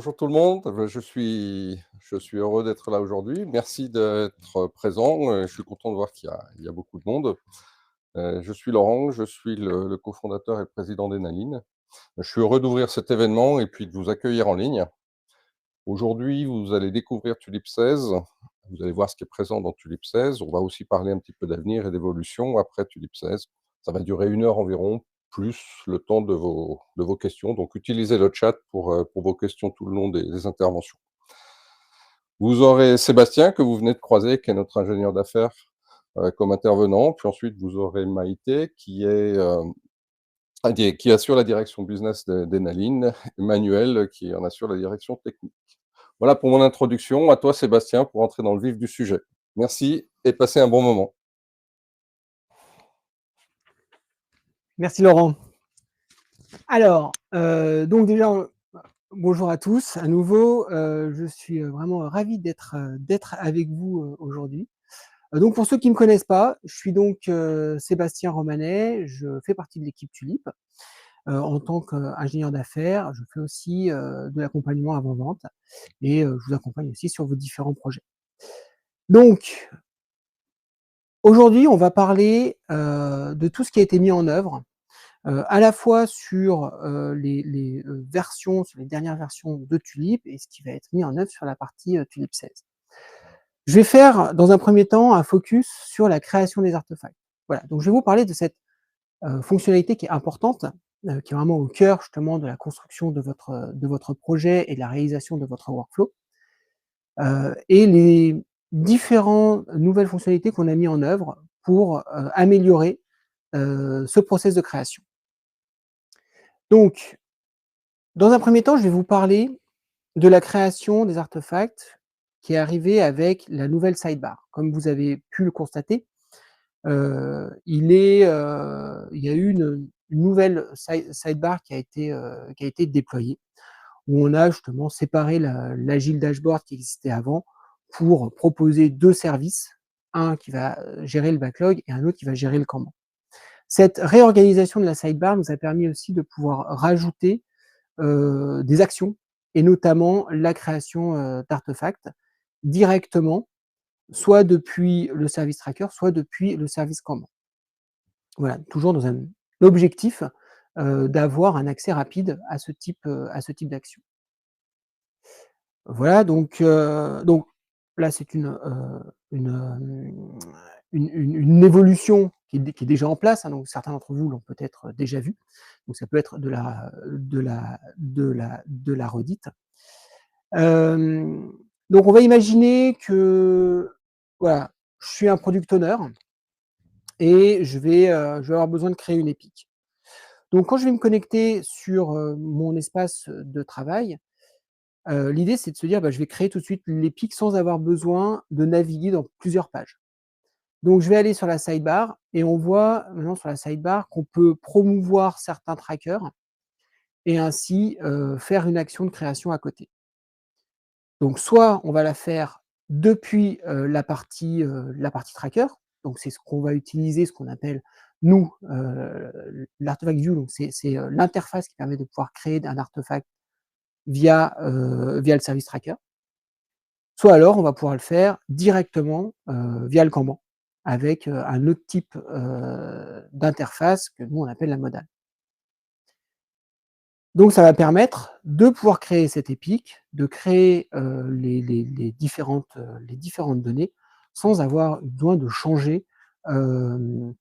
Bonjour tout le monde, je suis heureux d'être là aujourd'hui. Merci d'être présent, je suis content de voir qu'il y a beaucoup de monde. Je suis Laurent, je suis le cofondateur et le président d'Enaline. Je suis heureux d'ouvrir cet événement et puis de vous accueillir en ligne. Aujourd'hui, vous allez découvrir Tulip 16, vous allez voir ce qui est présent dans Tulip 16. On va aussi parler un petit peu d'avenir et d'évolution après Tulip 16. Ça va durer 1 heure environ, plus le temps de vos questions. Donc utilisez le chat pour vos questions tout le long des interventions. Vous aurez Sébastien, que vous venez de croiser, qui est notre ingénieur d'affaires, comme intervenant. Puis ensuite, vous aurez Maïté, qui assure la direction business d'Enaline, Emmanuel, qui en assure la direction technique. Voilà pour mon introduction. À toi, Sébastien, pour entrer dans le vif du sujet. Merci et passez un bon moment. Merci Laurent. Alors, donc déjà, bonjour à tous à nouveau. Je suis vraiment ravi d'être avec vous aujourd'hui. Donc pour ceux qui ne me connaissent pas, je suis donc Sébastien Romanet, je fais partie de l'équipe Tulip. En tant qu'ingénieur d'affaires, je fais aussi de l'accompagnement avant-vente et je vous accompagne aussi sur vos différents projets. Donc, aujourd'hui, on va parler de tout ce qui a été mis en œuvre à la fois sur les versions, sur les dernières versions de Tulip et ce qui va être mis en œuvre sur la partie Tulip 16. Je vais faire, dans un premier temps, un focus sur la création des artefacts. Voilà, donc je vais vous parler de cette fonctionnalité qui est importante, qui est vraiment au cœur justement de la construction de votre projet et de la réalisation de votre workflow, et les différentes nouvelles fonctionnalités qu'on a mis en œuvre pour améliorer ce process de création. Donc, dans un premier temps, je vais vous parler de la création des artefacts qui est arrivée avec la nouvelle sidebar. Comme vous avez pu le constater, il y a eu une nouvelle sidebar qui a été déployée, où on a justement séparé l'agile dashboard qui existait avant pour proposer 2 services, un qui va gérer le backlog et un autre qui va gérer le Kanban. Cette réorganisation de la sidebar nous a permis aussi de pouvoir rajouter des actions, et notamment la création d'artefacts directement, soit depuis le service tracker, soit depuis le service Kanban. Voilà, toujours dans un objectif d'avoir un accès rapide à ce type d'action. Voilà, donc là, c'est une évolution qui est déjà en place, hein, donc certains d'entre vous l'ont peut-être déjà vu. Donc ça peut être de la redite. Donc on va imaginer que, voilà, je suis un product owner et je vais avoir besoin de créer une épique. Donc quand je vais me connecter sur mon espace de travail, l'idée c'est de se dire, je vais créer tout de suite l'épique sans avoir besoin de naviguer dans plusieurs pages. Donc je vais aller sur la sidebar et on voit maintenant sur la sidebar qu'on peut promouvoir certains trackers et ainsi faire une action de création à côté. Donc soit on va la faire depuis la partie tracker, donc c'est ce qu'on va utiliser, ce qu'on appelle nous l'artefact view, donc c'est l'interface qui permet de pouvoir créer un artefact via le service tracker. Soit alors on va pouvoir le faire directement via le Kanban, avec un autre type d'interface que nous on appelle la modale. Donc ça va permettre de pouvoir créer cette épique, de créer les différentes données sans avoir besoin de changer de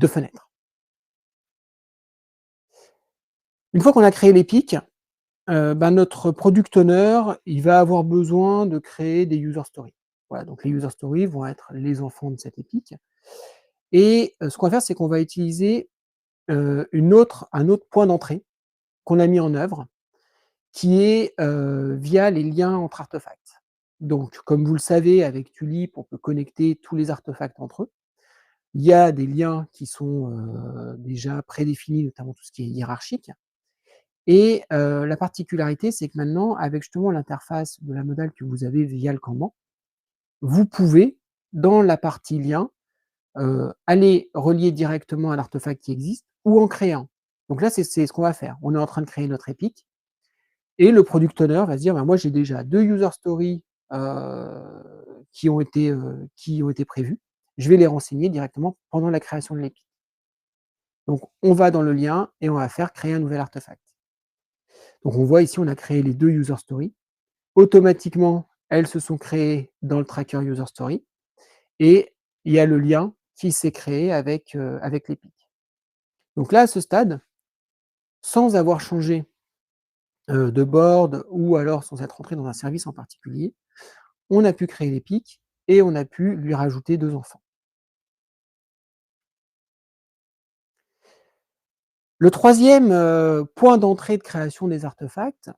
fenêtre. Une fois qu'on a créé l'épique, notre product owner, il va avoir besoin de créer des user stories. Voilà, donc les user stories vont être les enfants de cette épique. Et ce qu'on va faire, c'est qu'on va utiliser un autre point d'entrée qu'on a mis en œuvre, qui est via les liens entre artefacts. Donc, comme vous le savez, avec Tulip, on peut connecter tous les artefacts entre eux. Il y a des liens qui sont déjà prédéfinis, notamment tout ce qui est hiérarchique. Et la particularité, c'est que maintenant, avec justement l'interface de la modale que vous avez via le Kanban, vous pouvez, dans la partie lien, aller relier directement à l'artefact qui existe ou en créer un. Donc là, c'est ce qu'on va faire. On est en train de créer notre épique. Et le product owner va se dire: «Moi, j'ai déjà 2 user stories qui ont été prévues. Je vais les renseigner directement pendant la création de l'EPIC». Donc on va dans le lien et on va faire créer un nouvel artefact. Donc on voit ici, on a créé les 2 user stories. Automatiquement, elles se sont créées dans le tracker user story et il y a le lien qui s'est créé avec l'EPIC. Donc là, à ce stade, sans avoir changé de board ou alors sans être entré dans un service en particulier, on a pu créer l'EPIC et on a pu lui rajouter 2 enfants. Le troisième point d'entrée de création des artefacts,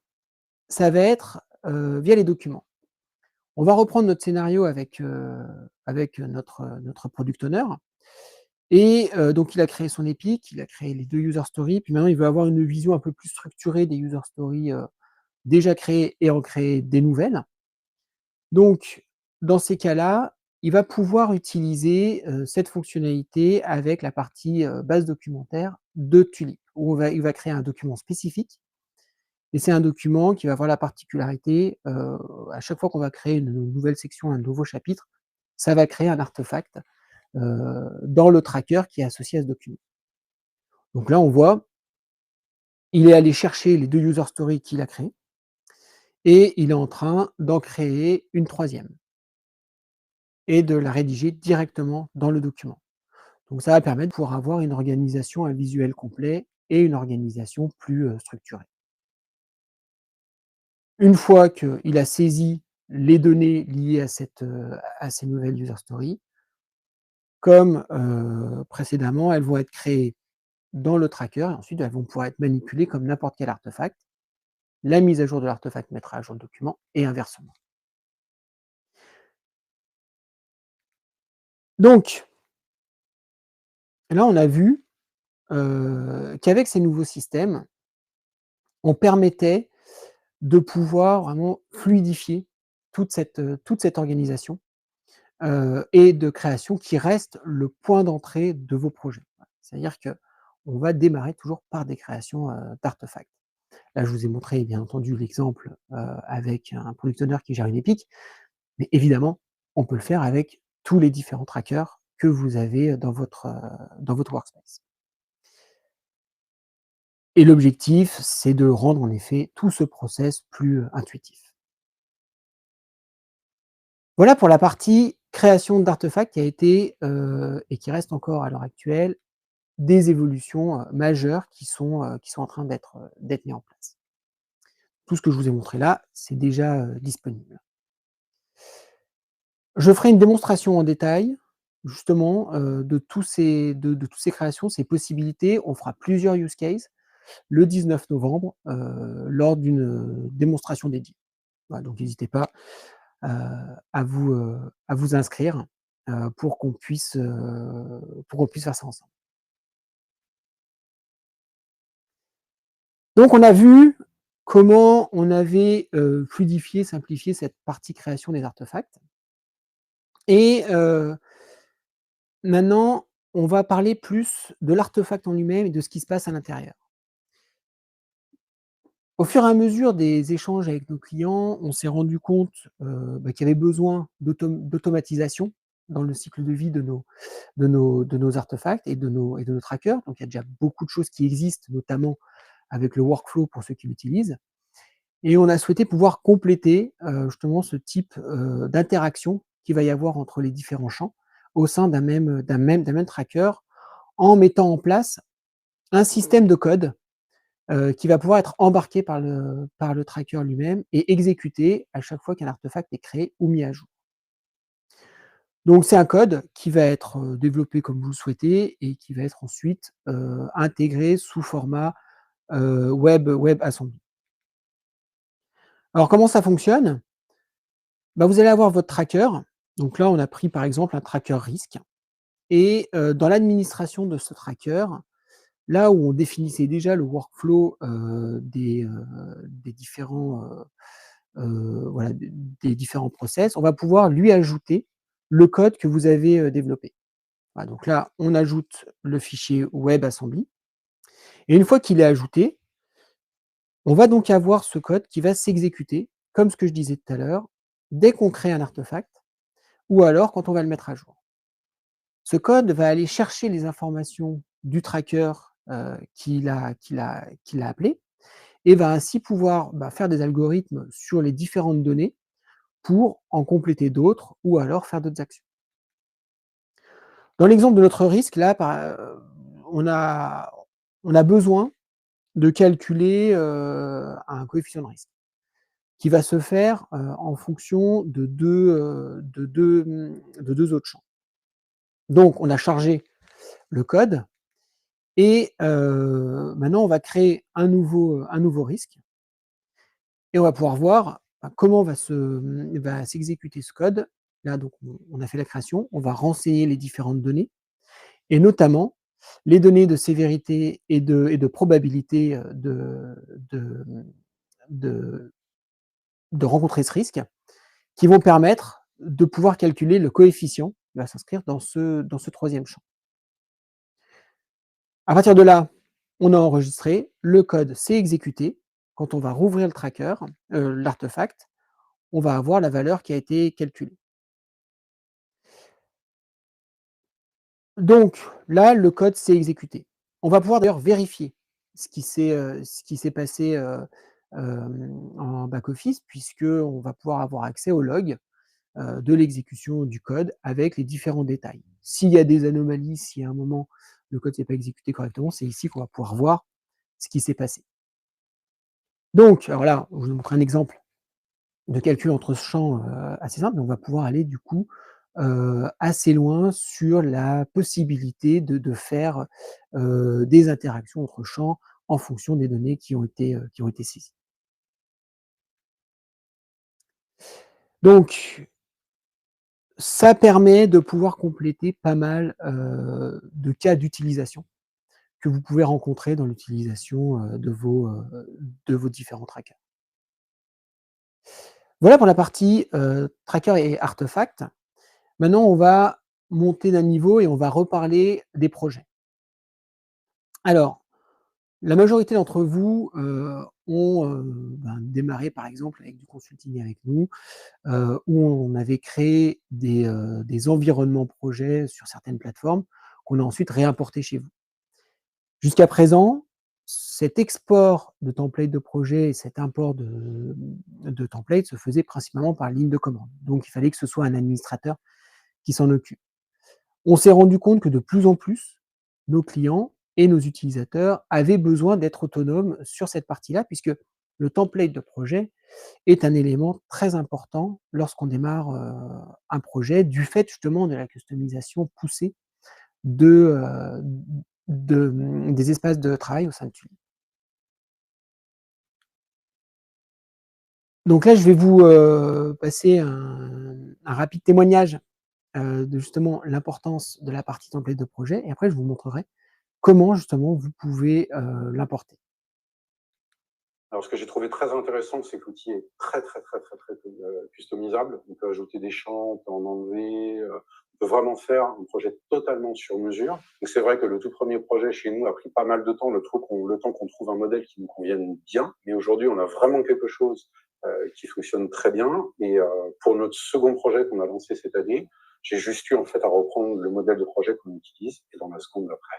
ça va être via les documents. On va reprendre notre scénario avec notre product owner et donc il a créé son EPIC, il a créé les 2 user stories, puis maintenant il veut avoir une vision un peu plus structurée des user stories déjà créées et en créer des nouvelles. Donc dans ces cas-là, il va pouvoir utiliser cette fonctionnalité avec la partie base documentaire de Tulip, où il va créer un document spécifique. Et c'est un document qui va avoir la particularité, à chaque fois qu'on va créer une nouvelle section, un nouveau chapitre, ça va créer un artefact dans le tracker qui est associé à ce document. Donc là, on voit, il est allé chercher les 2 user stories qu'il a créées et il est en train d'en créer une troisième et de la rédiger directement dans le document. Donc ça va permettre de pouvoir avoir une organisation, un visuel complet et une organisation plus structurée. Une fois qu'il a saisi les données liées à ces nouvelles user stories, comme précédemment, elles vont être créées dans le tracker et ensuite elles vont pouvoir être manipulées comme n'importe quel artefact. La mise à jour de l'artefact mettra à jour le document et inversement. Donc, là, on a vu qu'avec ces nouveaux systèmes, on permettait de pouvoir vraiment fluidifier toute cette organisation et de création qui reste le point d'entrée de vos projets. C'est-à-dire qu'on va démarrer toujours par des créations d'artefacts. Là, je vous ai montré bien entendu l'exemple avec un product owner qui gère une EPIC, mais évidemment, on peut le faire avec tous les différents trackers que vous avez dans votre workspace. Et l'objectif, c'est de rendre en effet tout ce process plus intuitif. Voilà pour la partie création d'artefacts qui a été et qui reste encore à l'heure actuelle des évolutions majeures qui sont en train d'être mis en place. Tout ce que je vous ai montré là, c'est déjà disponible. Je ferai une démonstration en détail, justement, de toutes ces créations, ces possibilités. On fera plusieurs use cases le 19 novembre lors d'une démonstration dédiée. Voilà, donc n'hésitez pas à vous inscrire pour qu'on puisse faire ça ensemble. Donc on a vu comment on avait fluidifié, simplifié cette partie création des artefacts et maintenant on va parler plus de l'artefact en lui-même et de ce qui se passe à l'intérieur. Au fur et à mesure des échanges avec nos clients, on s'est rendu compte qu'il y avait besoin d'automatisation dans le cycle de vie de nos artefacts et de nos trackers. Donc il y a déjà beaucoup de choses qui existent, notamment avec le workflow pour ceux qui l'utilisent. Et on a souhaité pouvoir compléter justement ce type d'interaction qu'il va y avoir entre les différents champs au sein d'un même tracker, en mettant en place un système de code qui va pouvoir être embarqué par le tracker lui-même et exécuté à chaque fois qu'un artefact est créé ou mis à jour. Donc c'est un code qui va être développé comme vous le souhaitez et qui va être ensuite intégré sous format WebAssembly. Alors comment ça fonctionne? Vous allez avoir votre tracker. Donc là, on a pris par exemple un tracker risque et dans l'administration de ce tracker, là où on définissait déjà le workflow des différents voilà, des différents process, on va pouvoir lui ajouter le code que vous avez développé. Voilà, donc là, on ajoute le fichier WebAssembly et une fois qu'il est ajouté, On va donc avoir ce code qui va s'exécuter, comme ce que je disais tout à l'heure, dès qu'on crée un artefact ou alors quand on va le mettre à jour. Ce code va aller chercher les informations du tracker qu'il a appelé et va ainsi pouvoir faire des algorithmes sur les différentes données pour en compléter d'autres ou alors faire d'autres actions. Dans l'exemple de notre risque, là, on a, on a besoin de calculer un coefficient de risque qui va se faire en fonction de deux autres champs. Donc, on a chargé le code et maintenant, on va créer un nouveau risque et on va pouvoir voir comment va s'exécuter ce code. Là, donc, on a fait la création, on va renseigner les différentes données et notamment les données de sévérité et de probabilité de, de, de rencontrer ce risque qui vont permettre de pouvoir calculer le coefficient qui va s'inscrire dans ce troisième champ. À partir de là, on a enregistré, le code s'est exécuté. Quand on va rouvrir le tracker, l'artefact, on va avoir la valeur qui a été calculée. Donc là, le code s'est exécuté. On va pouvoir d'ailleurs vérifier ce qui s'est passé en back-office, puisqu'on va pouvoir avoir accès au log de l'exécution du code avec les différents détails. S'il y a des anomalies, si à un moment le code ne s'est pas exécuté correctement, c'est ici qu'on va pouvoir voir ce qui s'est passé. Donc, alors là, je vous montre un exemple de calcul entre champs assez simple. On va pouvoir aller du coup assez loin sur la possibilité de faire des interactions entre champs en fonction des données qui ont été saisies. Donc, ça permet de pouvoir compléter pas mal de cas d'utilisation que vous pouvez rencontrer dans l'utilisation de vos différents trackers. Voilà pour la partie tracker et artefact. Maintenant, on va monter d'un niveau et on va reparler des projets. Alors, la majorité d'entre vous ont démarré par exemple avec du consulting avec nous, où on avait créé des environnements projets sur certaines plateformes qu'on a ensuite réimportés chez vous. Jusqu'à présent, cet export de templates de projet et cet import de templates se faisait principalement par ligne de commande. Donc, il fallait que ce soit un administrateur qui s'en occupe. On s'est rendu compte que de plus en plus, nos clients et nos utilisateurs avaient besoin d'être autonomes sur cette partie-là, puisque le template de projet est un élément très important lorsqu'on démarre un projet, du fait justement de la customisation poussée de, des espaces de travail au sein de Tuile. Donc là, je vais vous passer un rapide témoignage de justement l'importance de la partie template de projet et après je vous montrerai comment justement vous pouvez l'importer. Alors, ce que j'ai trouvé très intéressant, c'est que l'outil est très customisable. On peut ajouter des champs, on peut en enlever, on peut vraiment faire un projet totalement sur mesure. Donc, c'est vrai que le tout premier projet chez nous a pris pas mal de temps, le temps qu'on trouve un modèle qui nous convienne bien. Mais aujourd'hui, on a vraiment quelque chose qui fonctionne très bien. Et pour notre second projet qu'on a lancé cette année, j'ai juste eu en fait à reprendre le modèle de projet qu'on utilise. Et dans la seconde d'après,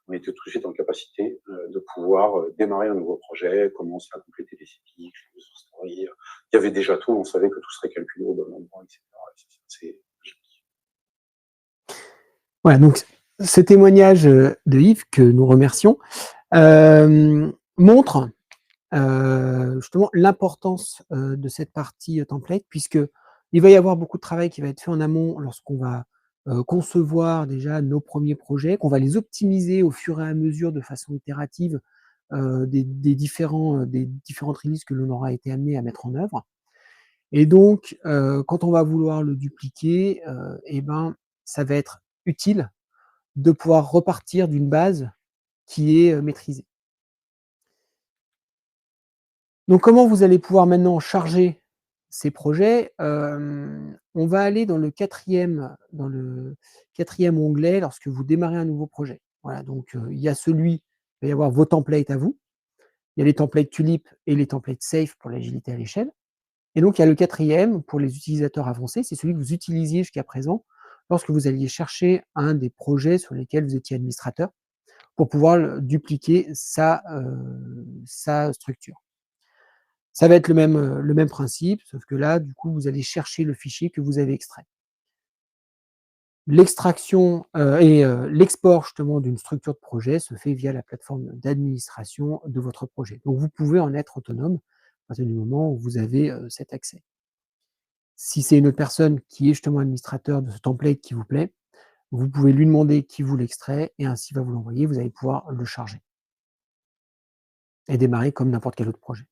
on était tout de suite en capacité de pouvoir démarrer un nouveau projet, commencer à compléter les cycles, les user stories. Il y avait déjà tout, on savait que tout serait calculé au bon endroit, etc. C'est Voilà, donc ce témoignage de Yves, que nous remercions, montre justement l'importance de cette partie template, puisqu'il va y avoir beaucoup de travail qui va être fait en amont lorsqu'on va concevoir déjà nos premiers projets, qu'on va les optimiser au fur et à mesure de façon itérative des différentes releases que l'on aura été amené à mettre en œuvre. Et donc, quand on va vouloir le dupliquer, ça va être utile de pouvoir repartir d'une base qui est maîtrisée. Donc, comment vous allez pouvoir maintenant charger ces projets? On va aller dans le quatrième onglet lorsque vous démarrez un nouveau projet. Voilà, donc il y a il va y avoir vos templates à vous. il y a les templates Tulip et les templates Safe pour l'agilité à l'échelle. Et donc, il y a le 4e pour les utilisateurs avancés, c'est celui que vous utilisiez jusqu'à présent lorsque vous alliez chercher un des projets sur lesquels vous étiez administrateur pour pouvoir dupliquer sa structure. Ça va être le même principe, sauf que là, du coup, vous allez chercher le fichier que vous avez extrait. L'extraction l'export justement d'une structure de projet se fait via la plateforme d'administration de votre projet. Donc vous pouvez en être autonome à partir du moment où vous avez cet accès. Si c'est une autre personne qui est justement administrateur de ce template qui vous plaît, vous pouvez lui demander qui vous l'extrait et ainsi va vous l'envoyer, vous allez pouvoir le charger et démarrer comme n'importe quel autre projet.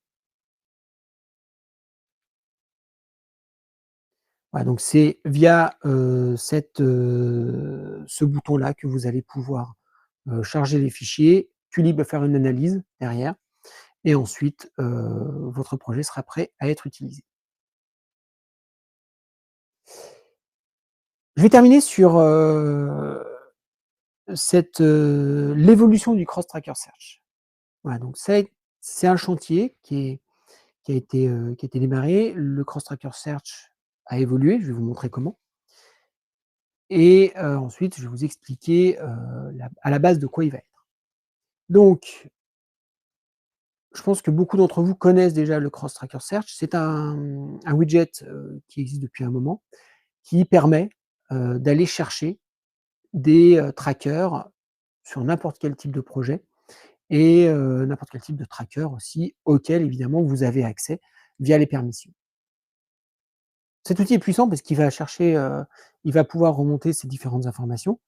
Voilà, donc c'est via ce bouton-là que vous allez pouvoir charger les fichiers. Tulip va faire une analyse derrière et ensuite votre projet sera prêt à être utilisé. Je vais terminer sur l'évolution du Cross Tracker Search. Voilà, donc c'est un chantier qui a été démarré. Le Cross Tracker Search a évolué, je vais vous montrer comment. Et ensuite, je vais vous expliquer à la base de quoi il va être. Donc, je pense que beaucoup d'entre vous connaissent déjà le Cross Tracker Search. C'est un widget qui existe depuis un moment, qui permet d'aller chercher des trackers sur n'importe quel type de projet et n'importe quel type de tracker aussi, auquel évidemment vous avez accès via les permissions. Cet outil est puissant parce qu'il va chercher, il va pouvoir remonter ces différentes informations.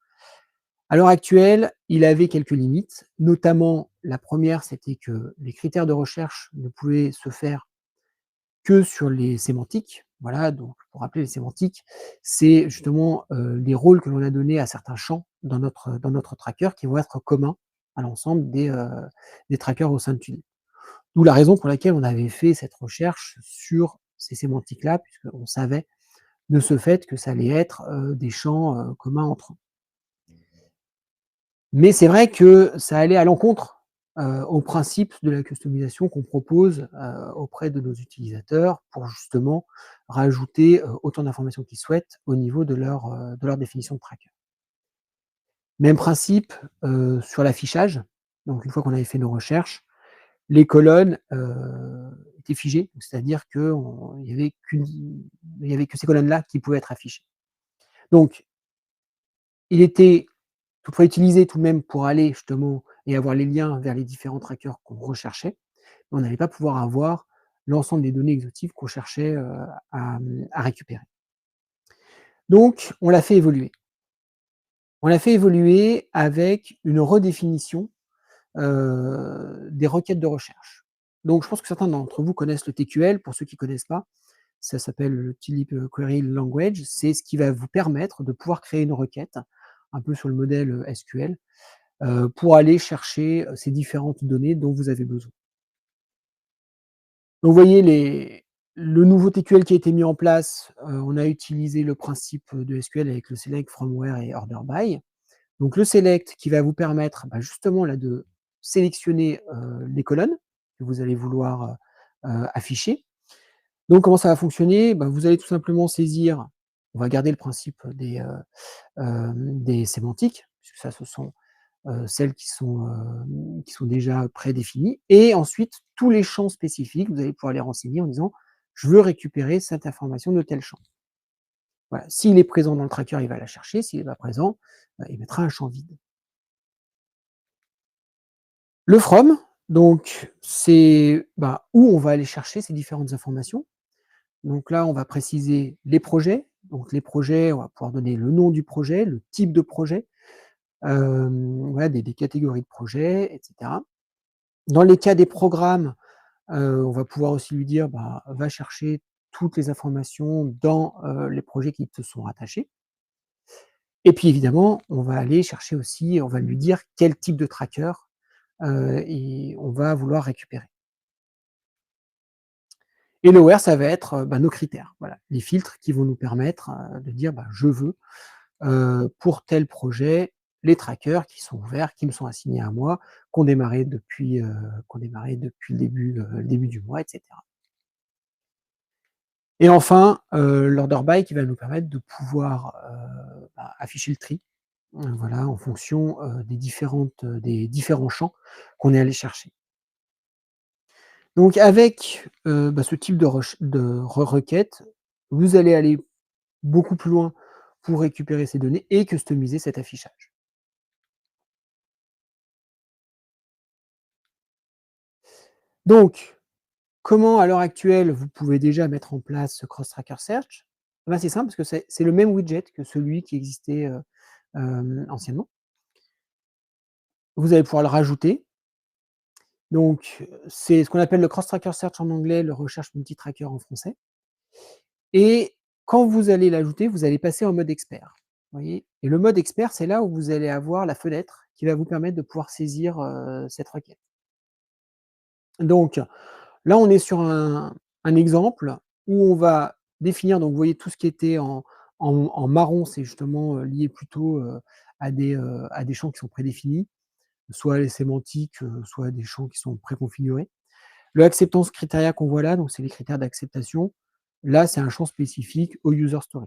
À l'heure actuelle, il avait quelques limites, notamment la première, c'était que les critères de recherche ne pouvaient se faire que sur les sémantiques. Voilà, donc pour rappeler les sémantiques, c'est justement les rôles que l'on a donnés à certains champs dans notre tracker qui vont être communs à l'ensemble des trackers au sein de Tulip. D'où la raison pour laquelle on avait fait cette recherche sur ces sémantiques-là, puisqu'on savait de ce fait que ça allait être des champs communs entre eux. Mais c'est vrai que ça allait à l'encontre au principe de la customisation qu'on propose auprès de nos utilisateurs pour justement rajouter autant d'informations qu'ils souhaitent au niveau de leur définition de tracker. Même principe sur l'affichage. Donc une fois qu'on avait fait nos recherches, les colonnes étaient figées, c'est-à-dire qu'il n'y avait que ces colonnes-là qui pouvaient être affichées. Donc, il était toutefois utilisé tout de même pour aller justement et avoir les liens vers les différents trackers qu'on recherchait, mais on n'allait pas pouvoir avoir l'ensemble des données exhaustives qu'on cherchait à récupérer. Donc, on l'a fait évoluer. On l'a fait évoluer avec une redéfinition des requêtes de recherche. Donc, je pense que certains d'entre vous connaissent le TQL. Pour ceux qui ne connaissent pas, ça s'appelle le Tulip Query Language. C'est ce qui va vous permettre de pouvoir créer une requête, un peu sur le modèle SQL, pour aller chercher ces différentes données dont vous avez besoin. Donc, vous voyez le nouveau TQL qui a été mis en place, on a utilisé le principe de SQL avec le select, from where et order by. Donc, le select qui va vous permettre justement là de sélectionner les colonnes que vous allez vouloir afficher. Donc, comment ça va fonctionner? Vous allez tout simplement saisir, on va garder le principe des sémantiques, puisque ça, ce sont celles qui sont déjà prédéfinies. Et ensuite, tous les champs spécifiques, vous allez pouvoir les renseigner en disant « je veux récupérer cette information de tel champ ». Voilà. S'il est présent dans le tracker, il va la chercher. S'il n'est pas présent, il mettra un champ vide. Le from, donc, c'est où on va aller chercher ces différentes informations. Donc là, on va préciser les projets. Donc les projets, on va pouvoir donner le nom du projet, le type de projet, voilà, des catégories de projets, etc. Dans les cas des programmes, on va pouvoir aussi lui dire va chercher toutes les informations dans les projets qui te sont rattachés. Et puis évidemment, on va aller chercher aussi, on va lui dire quel type de tracker on va vouloir récupérer. Et le where, ça va être nos critères, voilà, les filtres qui vont nous permettre de dire je veux pour tel projet les trackers qui sont ouverts, qui me sont assignés à moi, qu'on démarrait depuis le début du mois, etc. Et enfin, l'order by qui va nous permettre de pouvoir afficher le tri, voilà, en fonction des différents champs qu'on est allé chercher. Donc avec ce type de requête, vous allez aller beaucoup plus loin pour récupérer ces données et customiser cet affichage. Donc, comment à l'heure actuelle vous pouvez déjà mettre en place ce Cross Tracker Search? C'est simple parce que c'est le même widget que celui qui existait anciennement. Vous allez pouvoir le rajouter. Donc, c'est ce qu'on appelle le Cross Tracker Search en anglais, le recherche multi-tracker en français. Et quand vous allez l'ajouter, vous allez passer en mode expert. Voyez? Et le mode expert, c'est là où vous allez avoir la fenêtre qui va vous permettre de pouvoir saisir cette requête. Donc, là, on est sur un exemple où on va définir, donc vous voyez tout ce qui était en marron, c'est justement lié plutôt à des champs qui sont prédéfinis, soit les sémantiques, soit des champs qui sont préconfigurés. Le acceptance criteria qu'on voit là, donc c'est les critères d'acceptation. Là, c'est un champ spécifique au user story.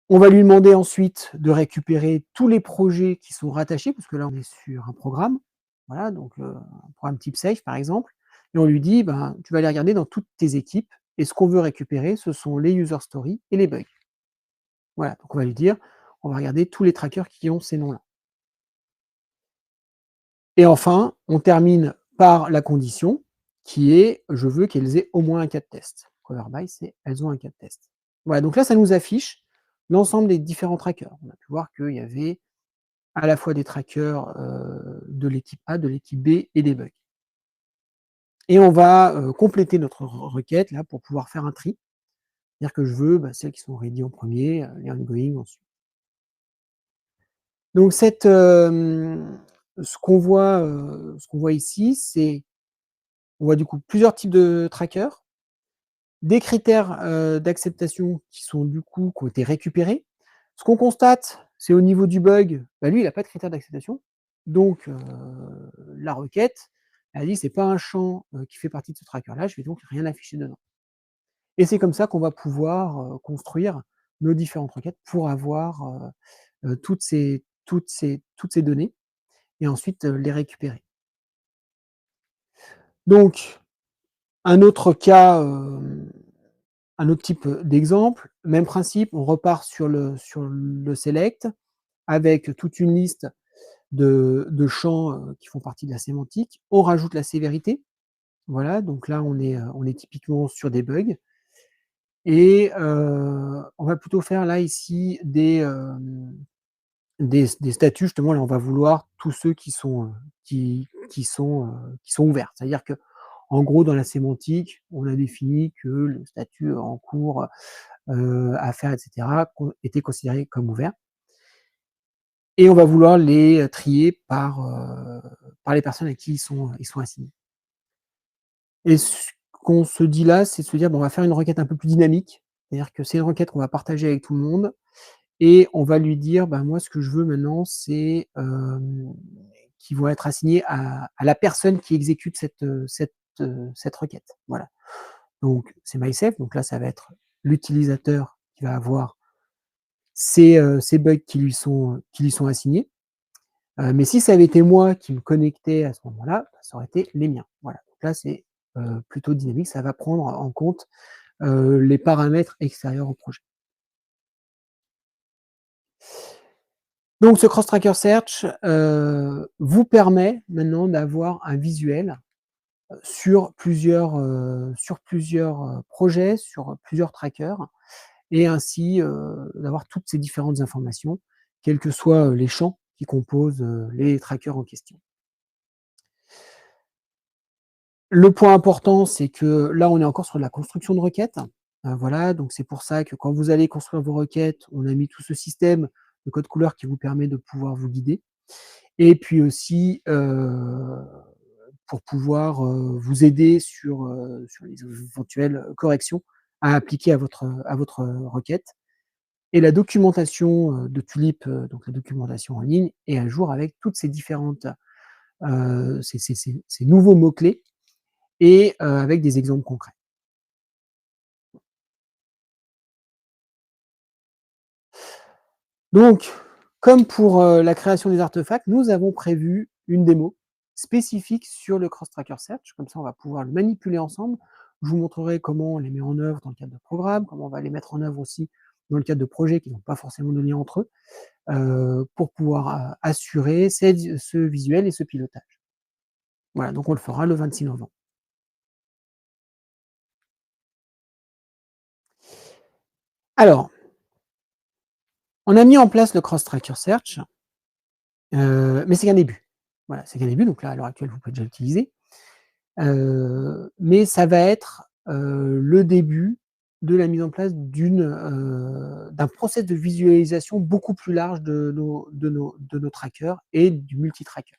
On va lui demander ensuite de récupérer tous les projets qui sont rattachés, parce que là, on est sur un programme. Voilà, donc un programme type safe, par exemple. Et on lui dit, ben, tu vas aller regarder dans toutes tes équipes, et ce qu'on veut récupérer, ce sont les user stories et les bugs. Voilà, donc on va lui dire, on va regarder tous les trackers qui ont ces noms-là. Et enfin, on termine par la condition, qui est, je veux qu'elles aient au moins un cas de test. Cover by, c'est elles ont un cas de test. Voilà, donc là, ça nous affiche l'ensemble des différents trackers. On a pu voir qu'il y avait à la fois des trackers de l'équipe A, de l'équipe B et des bugs. Et on va compléter notre requête là pour pouvoir faire un tri. C'est-à-dire que je veux celles qui sont ready en premier, les ongoing ensuite. Donc ce qu'on voit ici, c'est on voit du coup plusieurs types de trackers, des critères d'acceptation qui sont du coup qui ont été récupérés. Ce qu'on constate, c'est au niveau du bug, lui il n'a pas de critère d'acceptation. Donc la requête, elle dit c'est pas un champ qui fait partie de ce tracker-là, je vais donc rien afficher dedans. Et c'est comme ça qu'on va pouvoir construire nos différentes requêtes pour avoir toutes ces données et ensuite les récupérer. Donc, un autre cas, un autre type d'exemple, même principe, on repart sur le select avec toute une liste de champs qui font partie de la sémantique. On rajoute la sévérité. Voilà, donc là, on est typiquement sur des bugs. Et on va plutôt faire là, ici, des statuts. Justement, là, on va vouloir tous ceux qui sont ouverts. C'est-à-dire que, en gros, dans la sémantique, on a défini que le statut en cours à faire, etc., était considéré comme ouvert. Et on va vouloir les trier par les personnes à qui ils sont assignés. Et ce qu'on se dit là, c'est de se dire, on va faire une requête un peu plus dynamique. C'est-à-dire que c'est une requête qu'on va partager avec tout le monde et on va lui dire, moi, ce que je veux maintenant, c'est qu'ils vont être assignés à la personne qui exécute cette requête. Voilà. Donc, c'est myself. Donc là, ça va être l'utilisateur qui va avoir ces bugs qui lui sont assignés. Mais si ça avait été moi qui me connectais à ce moment-là, ça aurait été les miens. Voilà. Donc là, c'est plutôt dynamique. Ça va prendre en compte les paramètres extérieurs au projet. Donc, ce Cross Tracker Search vous permet maintenant d'avoir un visuel sur plusieurs projets, sur plusieurs trackers, et ainsi d'avoir toutes ces différentes informations, quels que soient les champs qui composent les trackers en question. Le point important, c'est que là, on est encore sur la construction de requêtes. Voilà, donc c'est pour ça que quand vous allez construire vos requêtes, on a mis tout ce système de code couleur qui vous permet de pouvoir vous guider. Et puis aussi, pour pouvoir vous aider sur les éventuelles corrections à appliquer à votre requête. Et la documentation de Tulip, donc la documentation en ligne, est à jour avec toutes ces différentes, ces nouveaux mots-clés et avec des exemples concrets. Donc, comme pour la création des artefacts, nous avons prévu une démo spécifique sur le Cross Tracker Search. Comme ça, on va pouvoir le manipuler ensemble. Je vous montrerai comment on les met en œuvre dans le cadre de programmes, comment on va les mettre en œuvre aussi dans le cadre de projets qui n'ont pas forcément de lien entre eux, pour pouvoir assurer ce visuel et ce pilotage. Voilà, donc on le fera le 26 novembre. Alors, on a mis en place le Cross Tracker Search, mais c'est qu'un début. Voilà, c'est qu'un début, donc là, à l'heure actuelle, vous pouvez déjà l'utiliser. Mais ça va être le début de la mise en place d'un process de visualisation beaucoup plus large de nos trackers et du multi-tracker.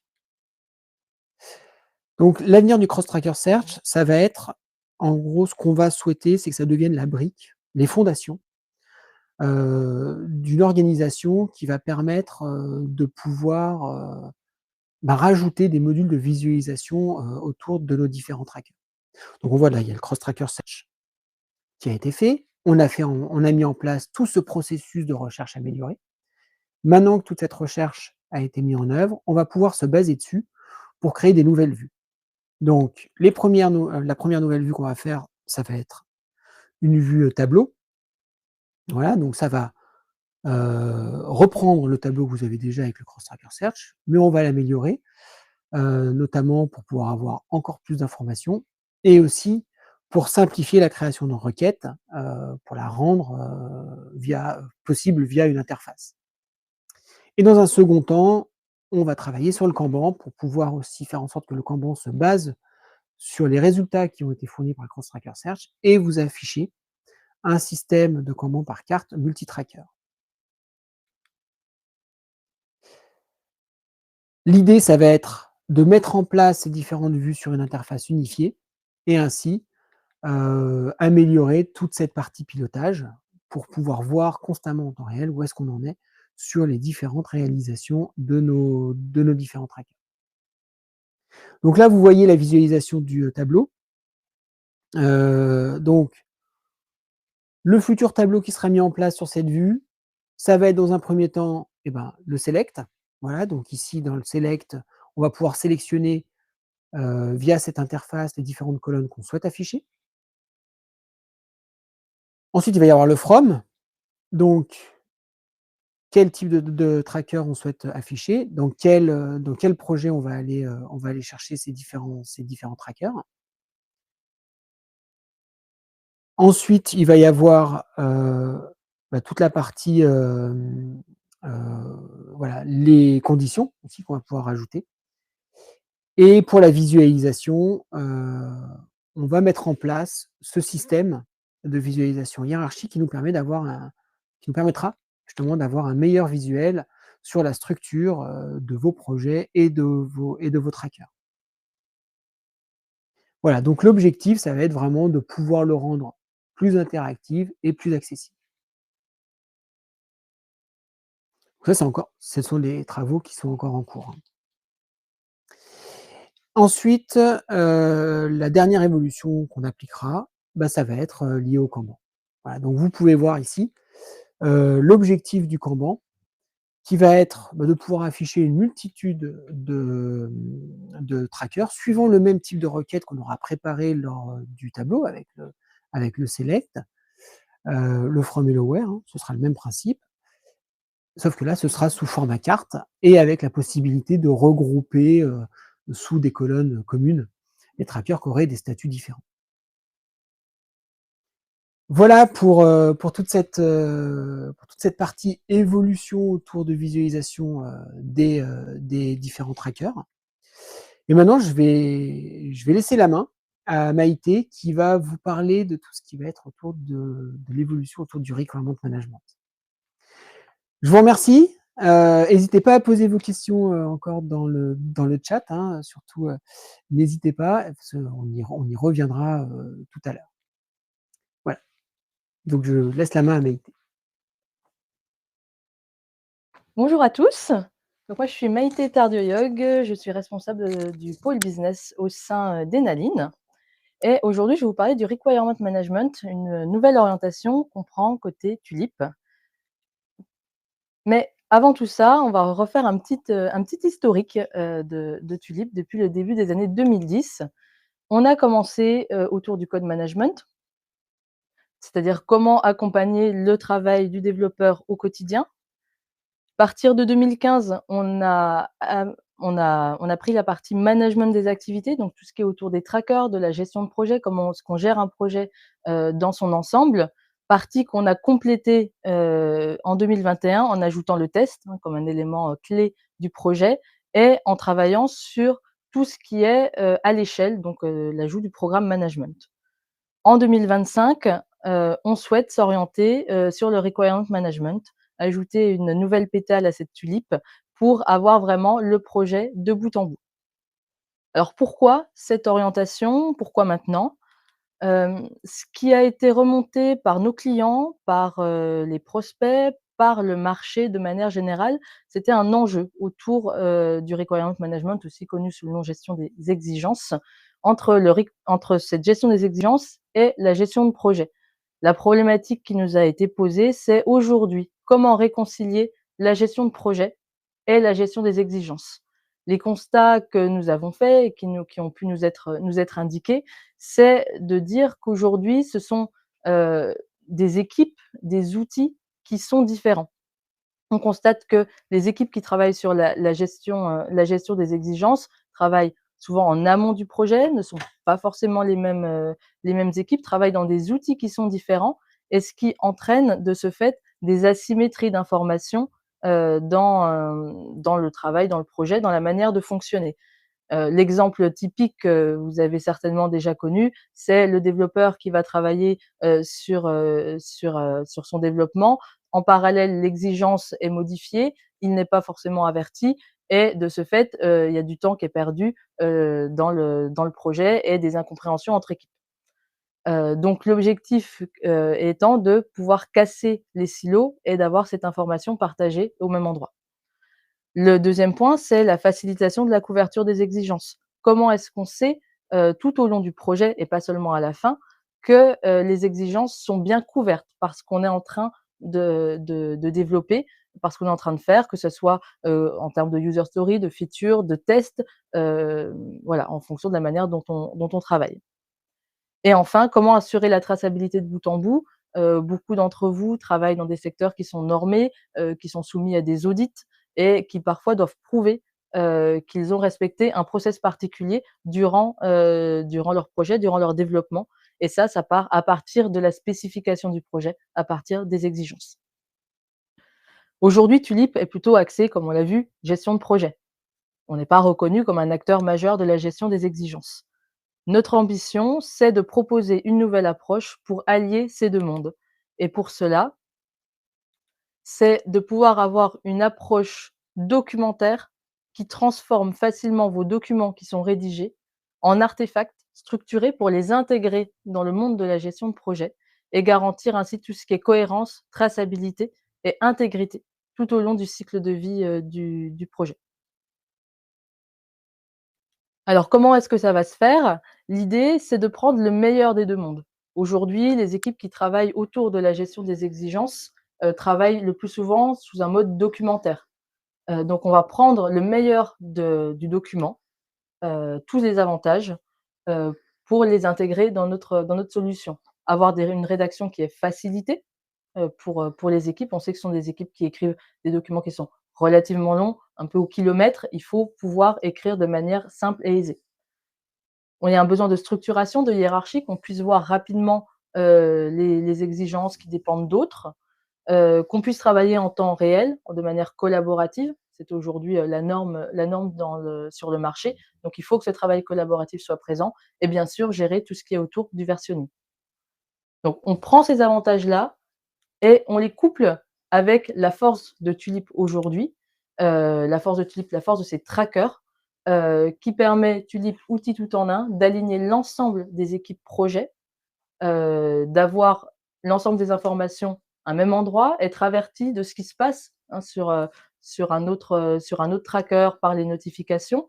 Donc l'avenir du cross-tracker search, ça va être, en gros, ce qu'on va souhaiter, c'est que ça devienne la brique, les fondations d'une organisation qui va permettre de pouvoir rajouter des modules de visualisation autour de nos différents trackers. Donc on voit là, il y a le cross-tracker search qui a été fait. On a mis en place tout ce processus de recherche améliorée. Maintenant que toute cette recherche a été mise en œuvre, on va pouvoir se baser dessus pour créer des nouvelles vues. Donc la première nouvelle vue qu'on va faire, ça va être une vue tableau. Voilà, donc ça va reprendre le tableau que vous avez déjà avec le cross-tracker search, mais on va l'améliorer, notamment pour pouvoir avoir encore plus d'informations et aussi pour simplifier la création de requêtes, pour la rendre possible via une interface. Et dans un second temps, on va travailler sur le Kanban pour pouvoir aussi faire en sorte que le Kanban se base sur les résultats qui ont été fournis par le cross-tracker search et vous afficher un système de Kanban par carte multi-tracker. L'idée, ça va être de mettre en place ces différentes vues sur une interface unifiée et ainsi améliorer toute cette partie pilotage pour pouvoir voir constamment en temps réel où est-ce qu'on en est sur les différentes réalisations de nos différents trackers. Donc là, vous voyez la visualisation du tableau. Donc, le futur tableau qui sera mis en place sur cette vue, ça va être dans un premier temps le select. Voilà, donc ici, dans le select, on va pouvoir sélectionner via cette interface les différentes colonnes qu'on souhaite afficher. Ensuite, il va y avoir le from. Donc, quel type de tracker on souhaite afficher, dans quel projet on va aller chercher ces différents trackers. Ensuite, il va y avoir toute la partie, voilà, les conditions aussi qu'on va pouvoir ajouter. Et pour la visualisation, on va mettre en place ce système de visualisation hiérarchique qui nous permettra justement d'avoir un meilleur visuel sur la structure de vos projets et de vos trackers. Voilà, donc l'objectif, ça va être vraiment de pouvoir le rendre plus interactif et plus accessible. Ça, ce sont les travaux qui sont encore en cours, hein. Ensuite, la dernière évolution qu'on appliquera, ça va être lié au Kanban. Voilà, donc vous pouvez voir ici l'objectif du Kanban qui va être de pouvoir afficher une multitude de trackers suivant le même type de requête qu'on aura préparé lors du tableau avec le select, le from et le where, hein, ce sera le même principe. Sauf que là, ce sera sous format carte et avec la possibilité de regrouper sous des colonnes communes les trackers qui auraient des statuts différents. Voilà pour toute cette partie évolution autour de visualisation des différents trackers. Et maintenant, je vais laisser la main à Maïté qui va vous parler de tout ce qui va être autour de l'évolution autour du requirement management. Je vous remercie. N'hésitez pas à poser vos questions encore dans le chat, hein, surtout n'hésitez pas, parce qu'on y reviendra tout à l'heure. Voilà. Donc je laisse la main à Maïté. Bonjour à tous. Donc moi, je suis Maïté Tardioyog, je suis responsable du pôle business au sein d'Enaline. Et aujourd'hui, je vais vous parler du Requirement Management, une nouvelle orientation qu'on prend côté Tulip. Mais avant tout ça, on va refaire un petit historique de Tulip depuis le début des années 2010. On a commencé autour du code management, c'est-à-dire comment accompagner le travail du développeur au quotidien. À partir de 2015, on a pris la partie management des activités, donc tout ce qui est autour des trackers, de la gestion de projet, comment est-ce qu'on gère un projet dans son ensemble. Partie qu'on a complétée en 2021 en ajoutant le test comme un élément clé du projet et en travaillant sur tout ce qui est à l'échelle, donc l'ajout du programme management. En 2025, on souhaite s'orienter sur le requirement management, ajouter une nouvelle pétale à cette tulipe pour avoir vraiment le projet de bout en bout. Alors pourquoi cette orientation? Pourquoi maintenant? Ce qui a été remonté par nos clients, par les prospects, par le marché de manière générale, c'était un enjeu autour du requirement management, aussi connu sous le nom gestion des exigences, entre cette gestion des exigences et la gestion de projet. La problématique qui nous a été posée, c'est aujourd'hui comment réconcilier la gestion de projet et la gestion des exigences. Les constats que nous avons faits et qui ont pu nous être indiqués, c'est de dire qu'aujourd'hui, ce sont des équipes, des outils qui sont différents. On constate que les équipes qui travaillent sur la gestion des exigences travaillent souvent en amont du projet, ne sont pas forcément les mêmes équipes, travaillent dans des outils qui sont différents et ce qui entraîne de ce fait des asymétries d'informations dans le travail, dans le projet, dans la manière de fonctionner. L'exemple typique que vous avez certainement déjà connu, c'est le développeur qui va travailler sur son développement. En parallèle, l'exigence est modifiée, il n'est pas forcément averti et de ce fait, il y a du temps qui est perdu dans le projet et des incompréhensions entre équipes. Donc l'objectif étant de pouvoir casser les silos et d'avoir cette information partagée au même endroit. Le deuxième point, c'est la facilitation de la couverture des exigences. Comment est-ce qu'on sait, tout au long du projet et pas seulement à la fin, que les exigences sont bien couvertes par ce qu'on est en train de développer, par ce qu'on est en train de faire, que ce soit en termes de user story, de features, de tests, voilà, en fonction de la manière dont on travaille. Et enfin, comment assurer la traçabilité de bout en bout? Beaucoup d'entre vous travaillent dans des secteurs qui sont normés, qui sont soumis à des audits et qui parfois doivent prouver qu'ils ont respecté un process particulier durant leur projet, durant leur développement. Et ça part à partir de la spécification du projet, à partir des exigences. Aujourd'hui, Tulip est plutôt axé, comme on l'a vu, gestion de projet. On n'est pas reconnu comme un acteur majeur de la gestion des exigences. Notre ambition, c'est de proposer une nouvelle approche pour allier ces deux mondes. Et pour cela, c'est de pouvoir avoir une approche documentaire qui transforme facilement vos documents qui sont rédigés en artefacts structurés pour les intégrer dans le monde de la gestion de projet et garantir ainsi tout ce qui est cohérence, traçabilité et intégrité tout au long du cycle de vie du projet. Alors, comment est-ce que ça va se faire? L'idée, c'est de prendre le meilleur des deux mondes. Aujourd'hui, les équipes qui travaillent autour de la gestion des exigences travaillent le plus souvent sous un mode documentaire. Donc, on va prendre le meilleur du document, tous les avantages, pour les intégrer dans notre solution. Avoir une rédaction qui est facilitée pour les équipes. On sait que ce sont des équipes qui écrivent des documents qui sont relativement longs, un peu au kilomètre. Il faut pouvoir écrire de manière simple et aisée. Il y a un besoin de structuration, de hiérarchie, qu'on puisse voir rapidement les exigences qui dépendent d'autres, qu'on puisse travailler en temps réel, de manière collaborative. C'est aujourd'hui la norme sur le marché. Donc, il faut que ce travail collaboratif soit présent et bien sûr, gérer tout ce qui est autour du versionning. Donc, on prend ces avantages-là et on les couple avec la force de Tulip aujourd'hui, la force de ces trackers, qui permet, Tulip outil tout en un, d'aligner l'ensemble des équipes projet, d'avoir l'ensemble des informations à un même endroit, être averti de ce qui se passe sur sur un autre tracker par les notifications.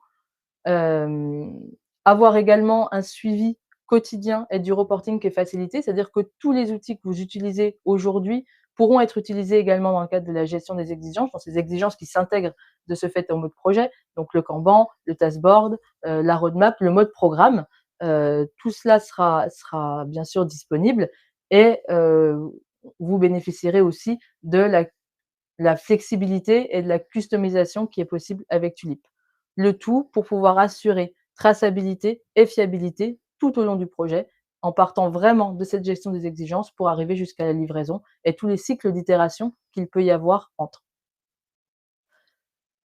Avoir également un suivi quotidien et du reporting qui est facilité, c'est-à-dire que tous les outils que vous utilisez aujourd'hui pourront être utilisés également dans le cadre de la gestion des exigences, dans ces exigences qui s'intègrent de ce fait au mode projet, donc le Kanban, le taskboard, la roadmap, le mode programme. Tout cela sera bien sûr disponible et vous bénéficierez aussi de la flexibilité et de la customisation qui est possible avec Tulip. Le tout pour pouvoir assurer traçabilité et fiabilité tout au long du projet, en partant vraiment de cette gestion des exigences pour arriver jusqu'à la livraison et tous les cycles d'itération qu'il peut y avoir entre.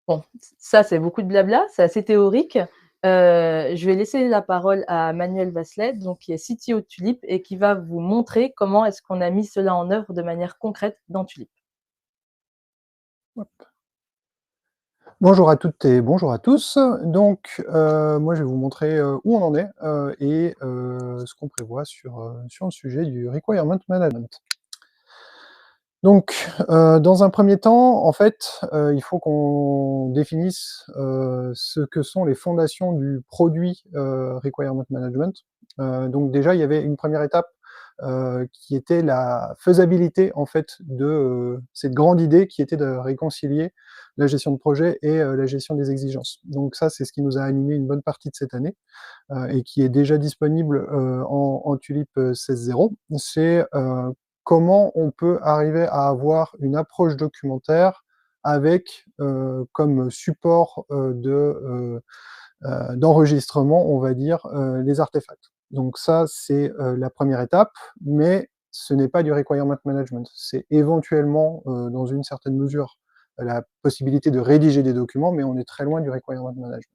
Bon, ça c'est beaucoup de blabla, c'est assez théorique. Je vais laisser la parole à Manuel Vasselet, donc qui est CTO de Tulip et qui va vous montrer comment est-ce qu'on a mis cela en œuvre de manière concrète dans Tulip. Hop. Bonjour à toutes et bonjour à tous. Donc, moi, je vais vous montrer où on en est et ce qu'on prévoit sur le sujet du requirement management. Donc, dans un premier temps, en fait, il faut qu'on définisse ce que sont les fondations du produit requirement management. Donc déjà, il y avait une première étape qui était la faisabilité en fait de cette grande idée qui était de réconcilier la gestion de projet et la gestion des exigences. Donc ça, c'est ce qui nous a animé une bonne partie de cette année et qui est déjà disponible en Tulip 16.0. C'est comment on peut arriver à avoir une approche documentaire avec comme support d'enregistrement, on va dire, les artefacts. Donc ça, c'est la première étape, mais ce n'est pas du requirement management. C'est éventuellement, dans une certaine mesure, la possibilité de rédiger des documents, mais on est très loin du requirement management.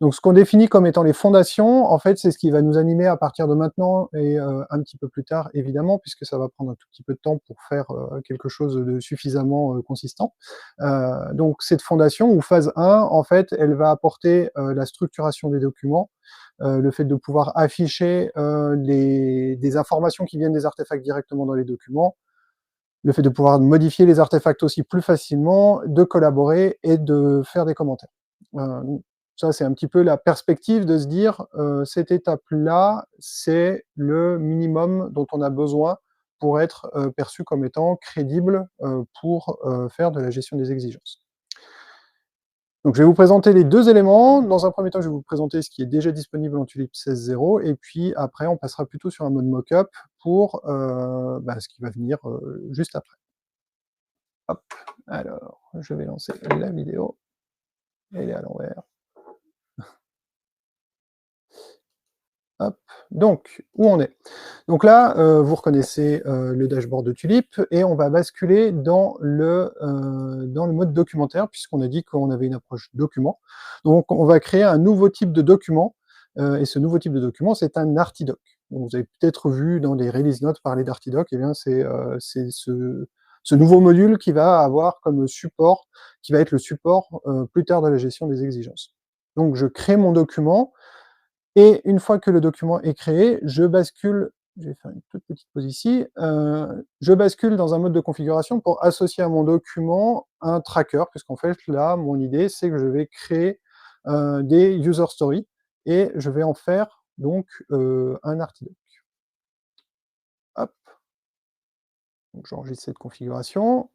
Donc ce qu'on définit comme étant les fondations, en fait, c'est ce qui va nous animer à partir de maintenant et un petit peu plus tard, évidemment, puisque ça va prendre un tout petit peu de temps pour faire quelque chose de suffisamment consistant. Donc cette fondation, ou phase 1, en fait, elle va apporter la structuration des documents, le fait de pouvoir afficher des informations qui viennent des artefacts directement dans les documents, le fait de pouvoir modifier les artefacts aussi plus facilement, de collaborer et de faire des commentaires. Ça, c'est un petit peu la perspective de se dire, cette étape-là, c'est le minimum dont on a besoin pour être perçu comme étant crédible pour faire de la gestion des exigences. Donc, je vais vous présenter les deux éléments. Dans un premier temps, je vais vous présenter ce qui est déjà disponible en Tulip 16.0, et puis après, on passera plutôt sur un mode mock-up pour ce qui va venir juste après. Hop, alors, je vais lancer la vidéo. Elle est à l'envers. Hop. Donc, où on est? Donc là, vous reconnaissez le dashboard de Tulip, et on va basculer dans le mode documentaire, puisqu'on a dit qu'on avait une approche document. Donc, on va créer un nouveau type de document, et ce nouveau type de document, c'est un Artidoc. Donc, vous avez peut-être vu dans les release notes parler d'Artidoc, et bien c'est ce nouveau module qui va avoir comme support, qui va être le support plus tard de la gestion des exigences. Donc, je crée mon document. Et une fois que le document est créé, je bascule, je vais faire une toute petite pause ici, je bascule dans un mode de configuration pour associer à mon document un tracker, puisqu'en fait, là, mon idée, c'est que je vais créer des user stories, et je vais en faire donc un Artidoc. Hop. Donc, j'enregistre cette configuration.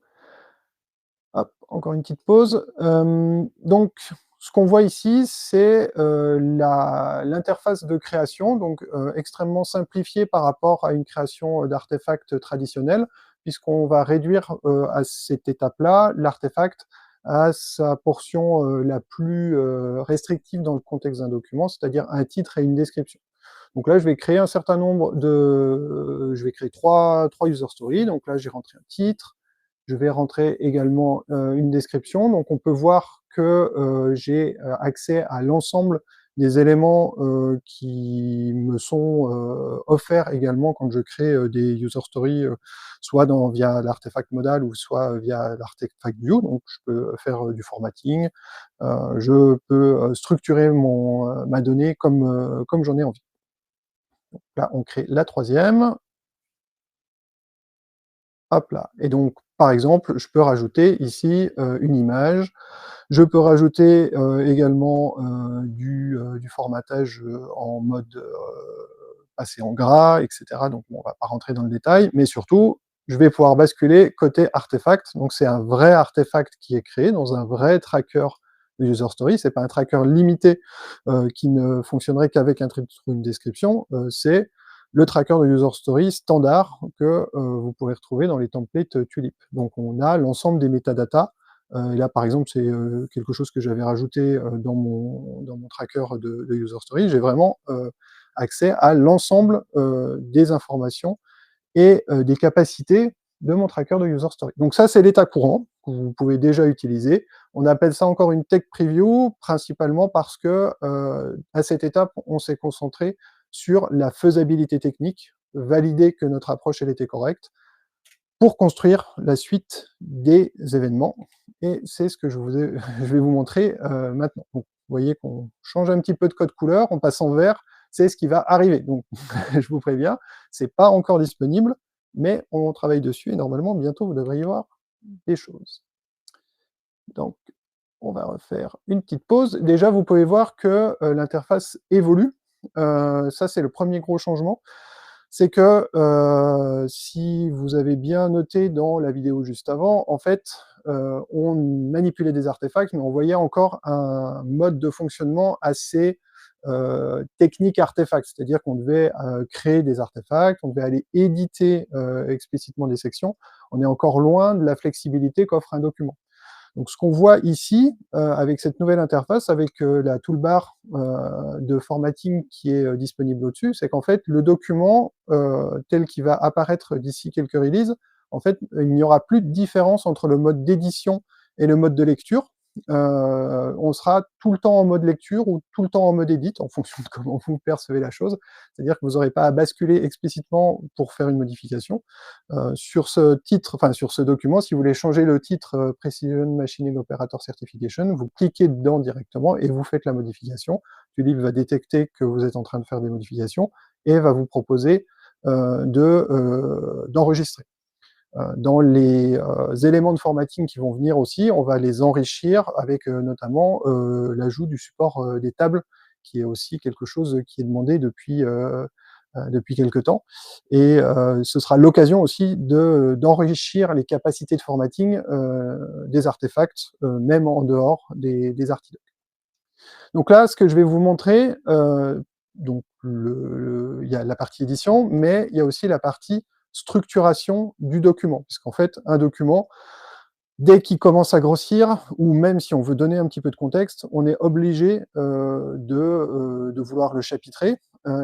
Hop, encore une petite pause. Donc, ce qu'on voit ici, c'est l'interface de création, donc extrêmement simplifiée par rapport à une création d'artefacts traditionnels, puisqu'on va réduire à cette étape-là l'artefact à sa portion la plus restrictive dans le contexte d'un document, c'est-à-dire un titre et une description. Donc là, je vais créer un certain nombre de... je vais créer trois user stories. Donc là, j'ai rentré un titre. Je vais rentrer également une description. Donc on peut voir que j'ai accès à l'ensemble des éléments qui me sont offerts également quand je crée des user stories, soit via l'artefact modal ou soit via l'artefact view. Donc je peux faire du formatting, je peux structurer ma donnée comme j'en ai envie. Donc là, on crée la troisième. Hop là. Et donc, par exemple, je peux rajouter ici une image. Je peux rajouter également du formatage en mode passé en gras, etc. Donc, on ne va pas rentrer dans le détail, mais surtout, je vais pouvoir basculer côté artefact. Donc, c'est un vrai artefact qui est créé dans un vrai tracker de user story. C'est pas un tracker limité qui ne fonctionnerait qu'avec un titre ou une description. C'est le tracker de user story standard que vous pourrez retrouver dans les templates Tulip. Donc, on a l'ensemble des métadatas. Et là, par exemple, c'est quelque chose que j'avais rajouté dans mon tracker de user story. J'ai vraiment accès à l'ensemble des informations et des capacités de mon tracker de user story. Donc ça, c'est l'état courant que vous pouvez déjà utiliser. On appelle ça encore une tech preview, principalement parce que à cette étape, on s'est concentré sur la faisabilité technique, valider que notre approche elle était correcte, pour construire la suite des événements. Et c'est ce que je vais vous montrer maintenant. Donc, vous voyez qu'on change un petit peu de code couleur, on passe en vert, c'est ce qui va arriver. Donc, je vous préviens, c'est pas encore disponible, mais on travaille dessus et normalement, bientôt, vous devriez voir des choses. Donc, on va refaire une petite pause. Déjà, vous pouvez voir que l'interface évolue. Ça, c'est le premier gros changement. C'est que si vous avez bien noté dans la vidéo juste avant, en fait, on manipulait des artefacts, mais on voyait encore un mode de fonctionnement assez technique artefact, c'est-à-dire qu'on devait créer des artefacts, on devait aller éditer explicitement des sections. On est encore loin de la flexibilité qu'offre un document. Donc, ce qu'on voit ici, avec cette nouvelle interface, avec la toolbar de formatting qui est disponible au-dessus, c'est qu'en fait, le document tel qu'il va apparaître d'ici quelques releases, en fait, il n'y aura plus de différence entre le mode d'édition et le mode de lecture. On sera tout le temps en mode lecture ou tout le temps en mode edit, en fonction de comment vous percevez la chose. C'est-à-dire que vous n'aurez pas à basculer explicitement pour faire une modification. Sur ce titre, enfin sur ce document, si vous voulez changer le titre Precision Machining Operator Certification, vous cliquez dedans directement et vous faites la modification. Tulip va détecter que vous êtes en train de faire des modifications et va vous proposer d'enregistrer. Dans les éléments de formatting qui vont venir aussi, on va les enrichir avec notamment l'ajout du support des tables, qui est aussi quelque chose qui est demandé depuis quelque temps. Et ce sera l'occasion aussi d'enrichir les capacités de formatting des artefacts, même en dehors des artidocs. Donc là, ce que je vais vous montrer, donc il y a la partie édition, mais il y a aussi la partie structuration du document, puisqu'en fait, un document, dès qu'il commence à grossir, ou même si on veut donner un petit peu de contexte, on est obligé de vouloir le chapitrer,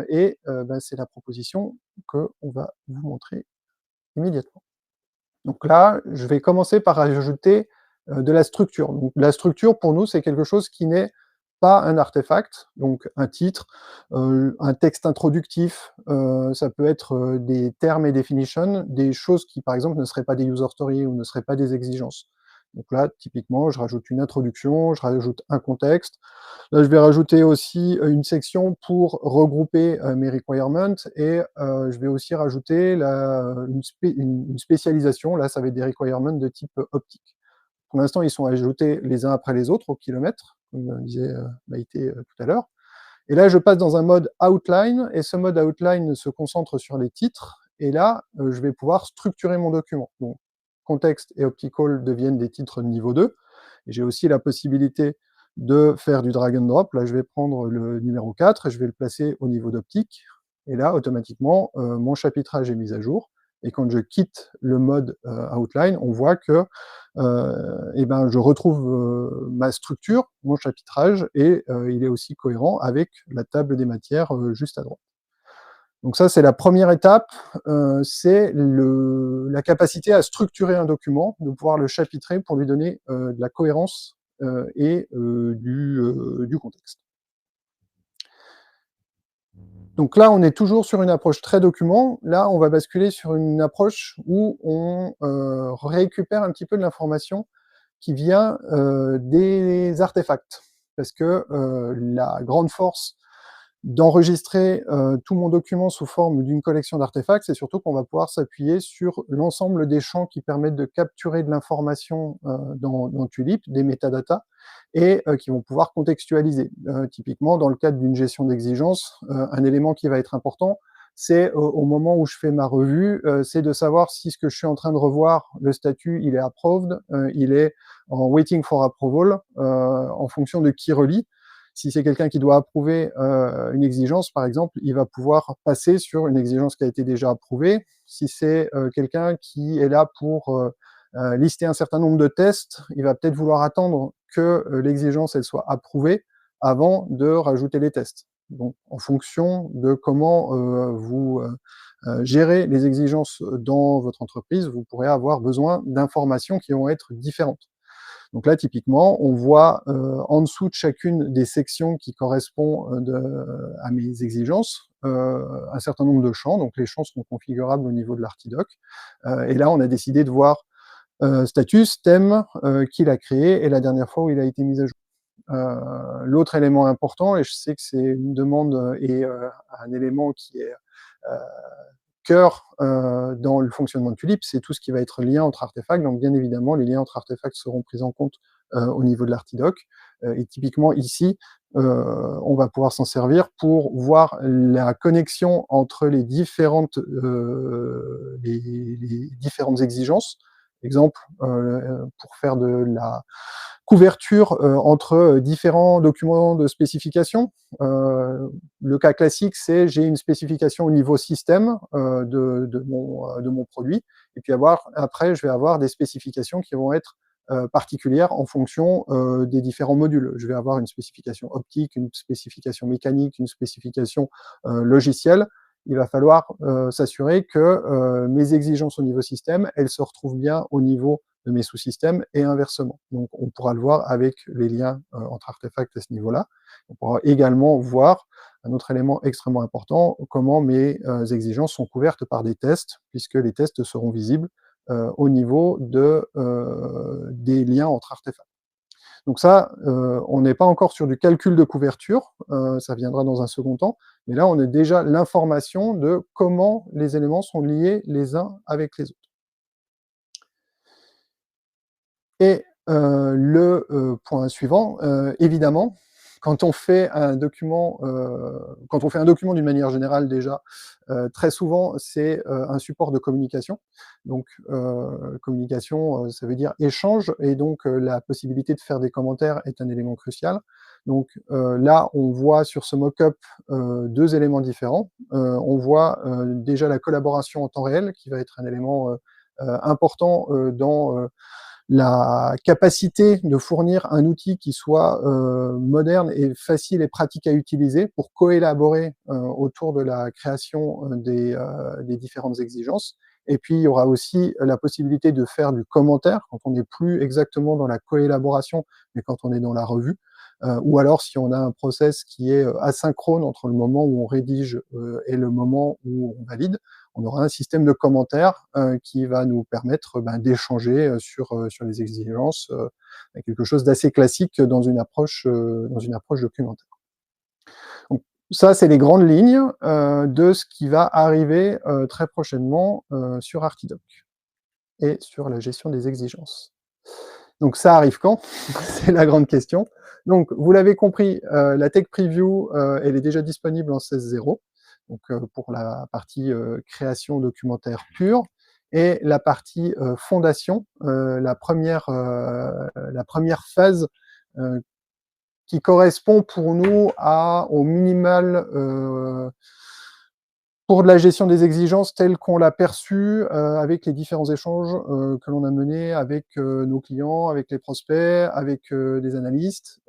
et c'est la proposition qu'on va vous montrer immédiatement. Donc là, je vais commencer par ajouter de la structure. Donc, la structure, pour nous, c'est quelque chose qui n'est pas un artefact, donc un titre, un texte introductif, ça peut être des termes et definitions, des choses qui, par exemple, ne seraient pas des user stories ou ne seraient pas des exigences. Donc là, typiquement, je rajoute une introduction, je rajoute un contexte. Là, je vais rajouter aussi une section pour regrouper mes requirements et je vais aussi rajouter une spécialisation. Là, ça va être des requirements de type optique. Pour l'instant, ils sont ajoutés les uns après les autres au kilomètre, comme disait Maïté tout à l'heure. Et là, je passe dans un mode outline, et ce mode outline se concentre sur les titres, et là, je vais pouvoir structurer mon document. Donc, contexte et optical deviennent des titres niveau 2, et j'ai aussi la possibilité de faire du drag and drop. Là, je vais prendre le numéro 4, et je vais le placer au niveau d'optique, et là, automatiquement, mon chapitrage est mis à jour, et quand je quitte le mode outline, on voit que je retrouve ma structure, mon chapitrage, et il est aussi cohérent avec la table des matières juste à droite. Donc ça, c'est la première étape, c'est la capacité à structurer un document, de pouvoir le chapitrer pour lui donner de la cohérence et du contexte. Donc là, on est toujours sur une approche très document. Là, on va basculer sur une approche où on récupère un petit peu de l'information qui vient des artefacts. Parce que la grande force d'enregistrer tout mon document sous forme d'une collection d'artefacts, c'est surtout qu'on va pouvoir s'appuyer sur l'ensemble des champs qui permettent de capturer de l'information dans Tulip, des métadatas, et qui vont pouvoir contextualiser. Typiquement, dans le cadre d'une gestion d'exigence, un élément qui va être important, c'est au moment où je fais ma revue, c'est de savoir si ce que je suis en train de revoir, le statut, il est approved, il est en waiting for approval, en fonction de qui relie. Si c'est quelqu'un qui doit approuver une exigence, par exemple, il va pouvoir passer sur une exigence qui a été déjà approuvée. Si c'est quelqu'un qui est là pour lister un certain nombre de tests, il va peut-être vouloir attendre que l'exigence elle soit approuvée avant de rajouter les tests. Donc, en fonction de comment vous gérez les exigences dans votre entreprise, vous pourrez avoir besoin d'informations qui vont être différentes. Donc là, typiquement, on voit en dessous de chacune des sections qui correspondent à mes exigences, un certain nombre de champs. Donc les champs seront configurables au niveau de l'Artidoc. Et là, on a décidé de voir status, thème, qui l'a créé et la dernière fois où il a été mis à jour. L'autre élément important, et je sais que c'est une demande et un élément qui est cœur dans le fonctionnement de Tulip, c'est tout ce qui va être lien entre artefacts. Donc, bien évidemment, les liens entre artefacts seront pris en compte au niveau de l'Artidoc. Et typiquement, ici, on va pouvoir s'en servir pour voir la connexion entre les différentes exigences. Exemple, pour faire de la couverture entre différents documents de spécification. Le cas classique, c'est j'ai une spécification au niveau système de mon produit, et puis après, je vais avoir des spécifications qui vont être particulières en fonction des différents modules. Je vais avoir une spécification optique, une spécification mécanique, une spécification logicielle. Il va falloir s'assurer que mes exigences au niveau système, elles se retrouvent bien au niveau de mes sous-systèmes et inversement. Donc, on pourra le voir avec les liens entre artefacts à ce niveau-là. On pourra également voir un autre élément extrêmement important, comment mes exigences sont couvertes par des tests, puisque les tests seront visibles au niveau des liens entre artefacts. Donc ça, on n'est pas encore sur du calcul de couverture, ça viendra dans un second temps, mais là, on a déjà l'information de comment les éléments sont liés les uns avec les autres. Et le point suivant, évidemment, quand on fait un document d'une manière générale déjà, très souvent, c'est un support de communication. Donc, communication, ça veut dire échange, et donc la possibilité de faire des commentaires est un élément crucial. Donc là, on voit sur ce mock-up deux éléments différents. On voit déjà la collaboration en temps réel, qui va être un élément important dans la capacité de fournir un outil qui soit moderne et facile et pratique à utiliser pour coélaborer autour de la création des différentes exigences. Et puis, il y aura aussi la possibilité de faire du commentaire quand on n'est plus exactement dans la coélaboration, mais quand on est dans la revue. Ou alors, si on a un process qui est asynchrone entre le moment où on rédige et le moment où on valide, on aura un système de commentaires qui va nous permettre d'échanger sur les exigences, quelque chose d'assez classique dans une approche documentaire. Donc, ça, c'est les grandes lignes de ce qui va arriver très prochainement sur Artidoc et sur la gestion des exigences. Donc, ça arrive quand? C'est la grande question. Donc, vous l'avez compris, la Tech Preview, elle est déjà disponible en 16.0. Donc, pour la partie création documentaire pure, et la partie fondation, la première phase qui correspond pour nous au minimal pour de la gestion des exigences telle qu'on l'a perçue avec les différents échanges que l'on a menés avec nos clients, avec les prospects, avec des analystes.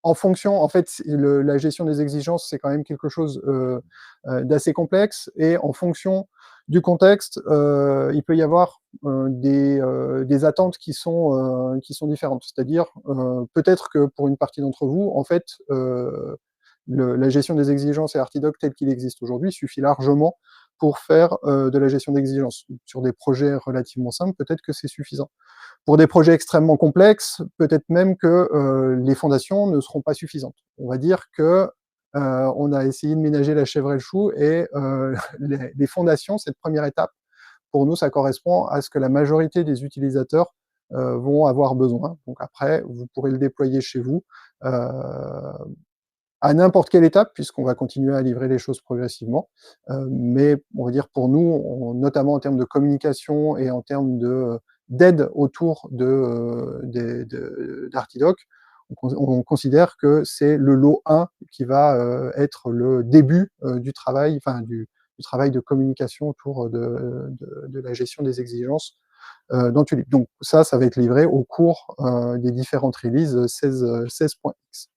En fonction, en fait, la gestion des exigences, c'est quand même quelque chose d'assez complexe, et en fonction du contexte, il peut y avoir des attentes qui sont différentes. C'est-à-dire, peut-être que pour une partie d'entre vous, en fait, la gestion des exigences et Artidoc tel qu'il existe aujourd'hui suffit largement pour faire de la gestion d'exigences. Sur des projets relativement simples, peut-être que c'est suffisant. Pour des projets extrêmement complexes, peut-être même que les fondations ne seront pas suffisantes. On va dire que on a essayé de ménager la chèvre et le chou, et les fondations, cette première étape, pour nous, ça correspond à ce que la majorité des utilisateurs vont avoir besoin. Donc après, vous pourrez le déployer chez vous à n'importe quelle étape, puisqu'on va continuer à livrer les choses progressivement. Mais on va dire pour nous, notamment en termes de communication et en termes d'aide autour d'Artidoc, on considère que c'est le lot 1 qui va être le début du travail, enfin du travail de communication autour de la gestion des exigences dans Tulip. Donc ça va être livré au cours des différentes releases 16.x.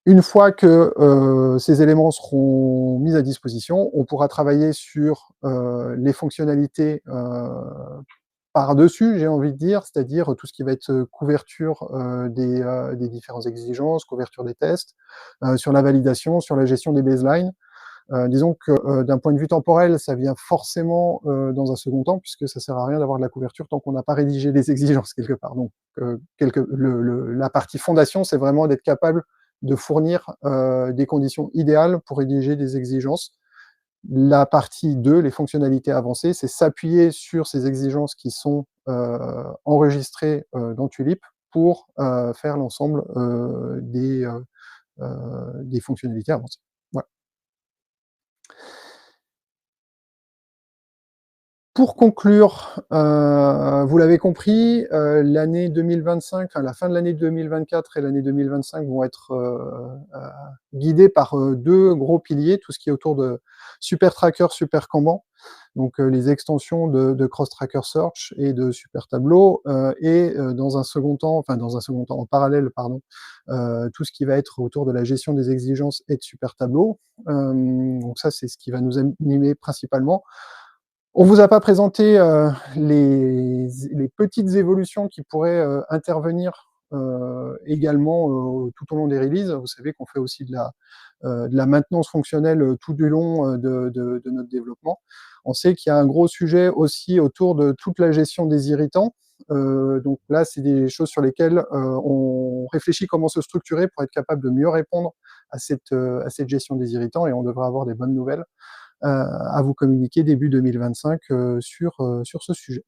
Une fois que ces éléments seront mis à disposition, on pourra travailler sur les fonctionnalités par-dessus, j'ai envie de dire, c'est-à-dire tout ce qui va être couverture des différentes exigences, couverture des tests, sur la validation, sur la gestion des baselines. Disons que d'un point de vue temporel, ça vient forcément dans un second temps, puisque ça sert à rien d'avoir de la couverture tant qu'on n'a pas rédigé les exigences quelque part. Donc, la partie fondation, c'est vraiment d'être capable de fournir des conditions idéales pour rédiger des exigences. La partie 2, les fonctionnalités avancées, c'est s'appuyer sur ces exigences qui sont enregistrées dans Tulip pour faire l'ensemble des fonctionnalités avancées. Voilà. Pour conclure, vous l'avez compris, l'année 2025, enfin la fin de l'année 2024 et l'année 2025 vont être guidées par deux gros piliers, tout ce qui est autour de Super Tracker, Super Kanban, donc les extensions de Cross Tracker Search et de Super Tableau, et dans un second temps, en parallèle, pardon, tout ce qui va être autour de la gestion des exigences et de Super Tableau. Donc ça, c'est ce qui va nous animer principalement. On vous a pas présenté les petites évolutions qui pourraient intervenir également tout au long des releases. Vous savez qu'on fait aussi de la maintenance fonctionnelle tout du long de notre développement. On sait qu'il y a un gros sujet aussi autour de toute la gestion des irritants. Donc là, c'est des choses sur lesquelles on réfléchit comment se structurer pour être capable de mieux répondre à cette gestion des irritants, et on devrait avoir des bonnes nouvelles à vous communiquer début 2025 sur ce sujet.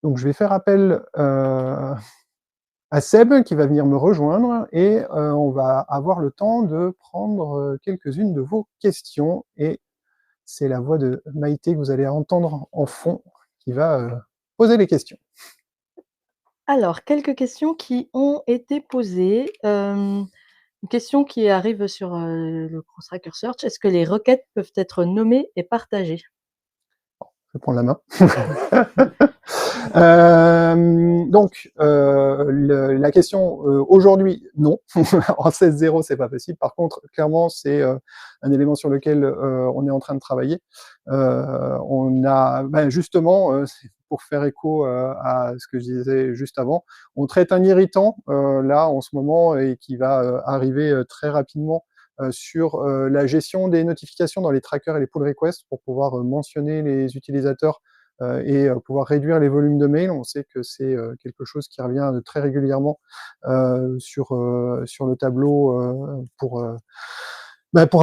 Donc je vais faire appel à Seb qui va venir me rejoindre, et on va avoir le temps de prendre quelques-unes de vos questions, et c'est la voix de Maïté que vous allez entendre en fond qui va poser les questions. Alors, quelques questions qui ont été posées. Une question qui arrive sur le Cross Tracker Search. Est-ce que les requêtes peuvent être nommées et partagées? Je prends la main. Donc, la question aujourd'hui, non. En 16.0, c'est pas possible. Par contre, clairement, c'est un élément sur lequel on est en train de travailler. On a, justement, pour faire écho à ce que je disais juste avant, on traite un irritant là en ce moment, et qui va arriver très rapidement sur la gestion des notifications dans les trackers et les pull requests pour pouvoir mentionner les utilisateurs et pouvoir réduire les volumes de mails. On sait que c'est quelque chose qui revient très régulièrement sur le tableau pour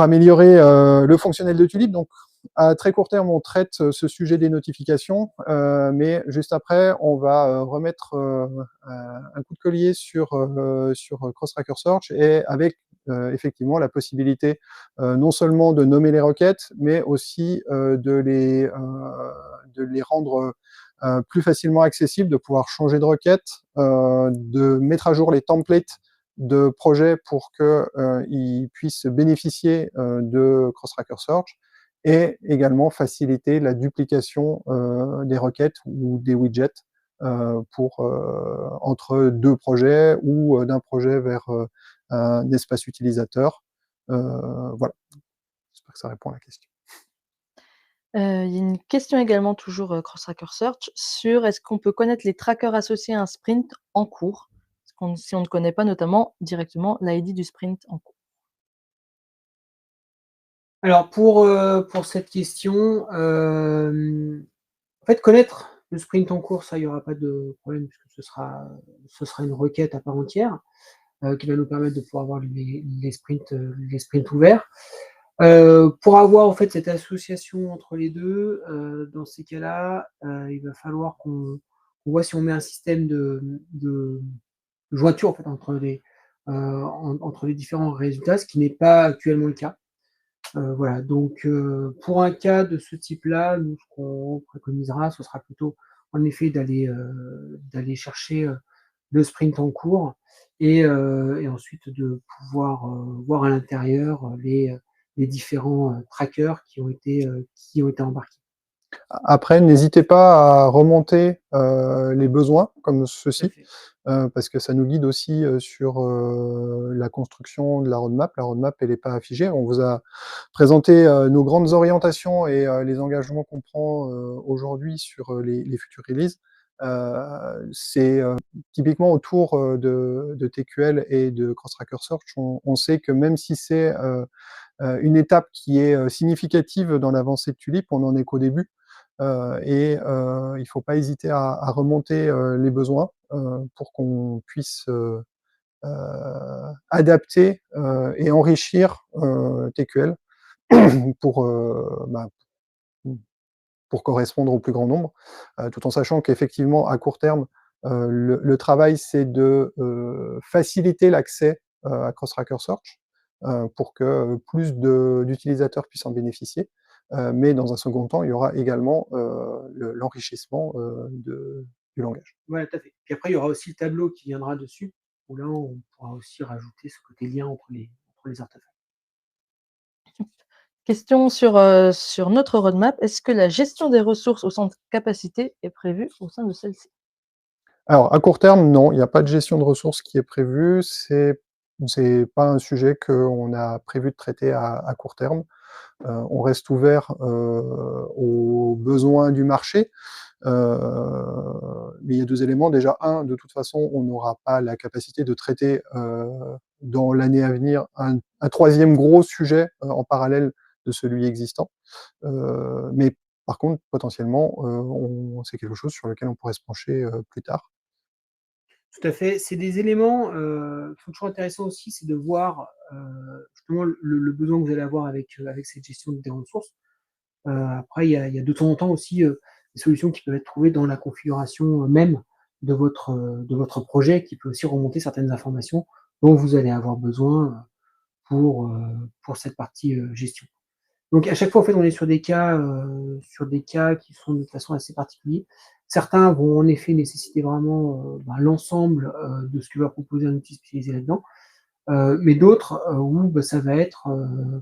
améliorer le fonctionnel de Tulip. Donc, à très court terme, on traite ce sujet des notifications, mais juste après, on va remettre un coup de collier sur Cross Tracker Search, et avec effectivement la possibilité non seulement de nommer les requêtes, mais aussi de les rendre plus facilement accessibles, de pouvoir changer de requête, de mettre à jour les templates de projets pour qu'ils puissent bénéficier de Cross Tracker Search, et également faciliter la duplication des requêtes ou des widgets entre deux projets, ou d'un projet vers un espace utilisateur. Voilà. J'espère que ça répond à la question. Il y a une question également, toujours Cross Tracker Search, sur est-ce qu'on peut connaître les trackers associés à un sprint en cours, si on ne connaît pas notamment directement l'ID du sprint en cours. Alors, pour cette question, en fait, connaître le sprint en cours, ça, il n'y aura pas de problème, puisque ce sera une requête à part entière. qui va nous permettre de pouvoir avoir les sprints ouverts. Pour avoir en fait cette association entre les deux, dans ces cas-là, il va falloir qu'on voit si on met un système de jointure en fait entre les différents résultats, ce qui n'est pas actuellement le cas. Voilà, donc pour un cas de ce type-là, nous ce qu'on préconisera, ce sera plutôt en effet d'aller chercher le sprint en cours et ensuite de pouvoir voir à l'intérieur les différents trackers qui ont été embarqués. Après, n'hésitez pas à remonter les besoins comme Tout à ceci, fait. parce que ça nous guide aussi sur la construction de la roadmap. La roadmap, elle n'est pas affichée. On vous a présenté nos grandes orientations et les engagements qu'on prend aujourd'hui sur les futures releases. C'est typiquement autour de TQL et de Cross Tracker Search, on sait que même si c'est une étape qui est significative dans l'avancée de Tulip, on n'en est qu'au début. Il ne faut pas hésiter à remonter les besoins pour qu'on puisse adapter et enrichir TQL pour, pour correspondre au plus grand nombre, tout en sachant qu'effectivement, à court terme, le travail, c'est de faciliter l'accès à Cross Tracker Search pour que plus d'utilisateurs puissent en bénéficier. Mais dans un second temps, il y aura également l'enrichissement du langage. Voilà, tout à fait. Puis après, il y aura aussi le tableau qui viendra dessus, où là, on pourra aussi rajouter ce côté lien entre les artefacts. Question sur notre roadmap. Est-ce que la gestion des ressources au centre capacité est prévue au sein de celle-ci? Alors, à court terme, non, il n'y a pas de gestion de ressources qui est prévue. C'est pas un sujet qu'on a prévu de traiter à court terme. On reste ouvert aux besoins du marché. Mais il y a 2 éléments. Déjà, un, de toute façon, on n'aura pas la capacité de traiter dans l'année à venir un 3e gros sujet en parallèle de celui existant. Mais par contre, potentiellement, c'est quelque chose sur lequel on pourrait se pencher plus tard. Tout à fait. C'est des éléments qui sont toujours intéressants aussi, c'est de voir justement le besoin que vous allez avoir avec cette gestion des ressources. Après, il y a de temps en temps aussi des solutions qui peuvent être trouvées dans la configuration même de votre projet, qui peut aussi remonter certaines informations dont vous allez avoir besoin pour cette partie gestion. Donc à chaque fois, en fait, on est sur des cas qui sont de toute façon assez particuliers. Certains vont en effet nécessiter vraiment l'ensemble de ce que va proposer un outil spécialisé là-dedans, mais d'autres où ça va être,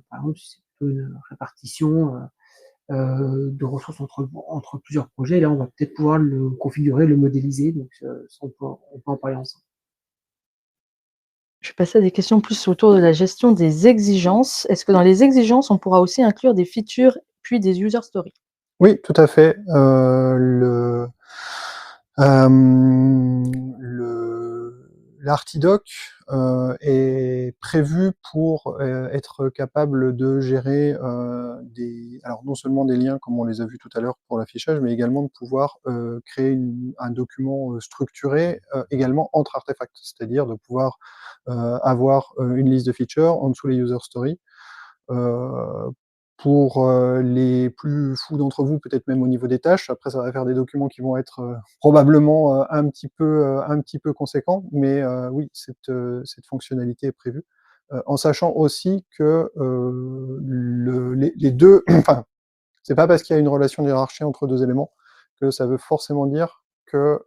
par exemple, si c'est plutôt une répartition de ressources entre plusieurs projets. Là, on va peut-être pouvoir le configurer, le modéliser. Donc, ça, on peut en parler ensemble. Je vais passer à des questions plus autour de la gestion des exigences. Est-ce que dans les exigences, on pourra aussi inclure des features puis des user stories? Oui, tout à fait. L'Artidoc est prévu pour être capable de gérer alors non seulement des liens, comme on les a vus tout à l'heure pour l'affichage, mais également de pouvoir créer un document structuré également entre artefacts, c'est-à-dire de pouvoir avoir une liste de features en dessous les user stories. Pour les plus fous d'entre vous, peut-être même au niveau des tâches. Après, ça va faire des documents qui vont être probablement un petit peu conséquents, mais oui, cette fonctionnalité est prévue. En sachant aussi que les deux, enfin, c'est pas parce qu'il y a une relation de hiérarchie entre 2 éléments que ça veut forcément dire que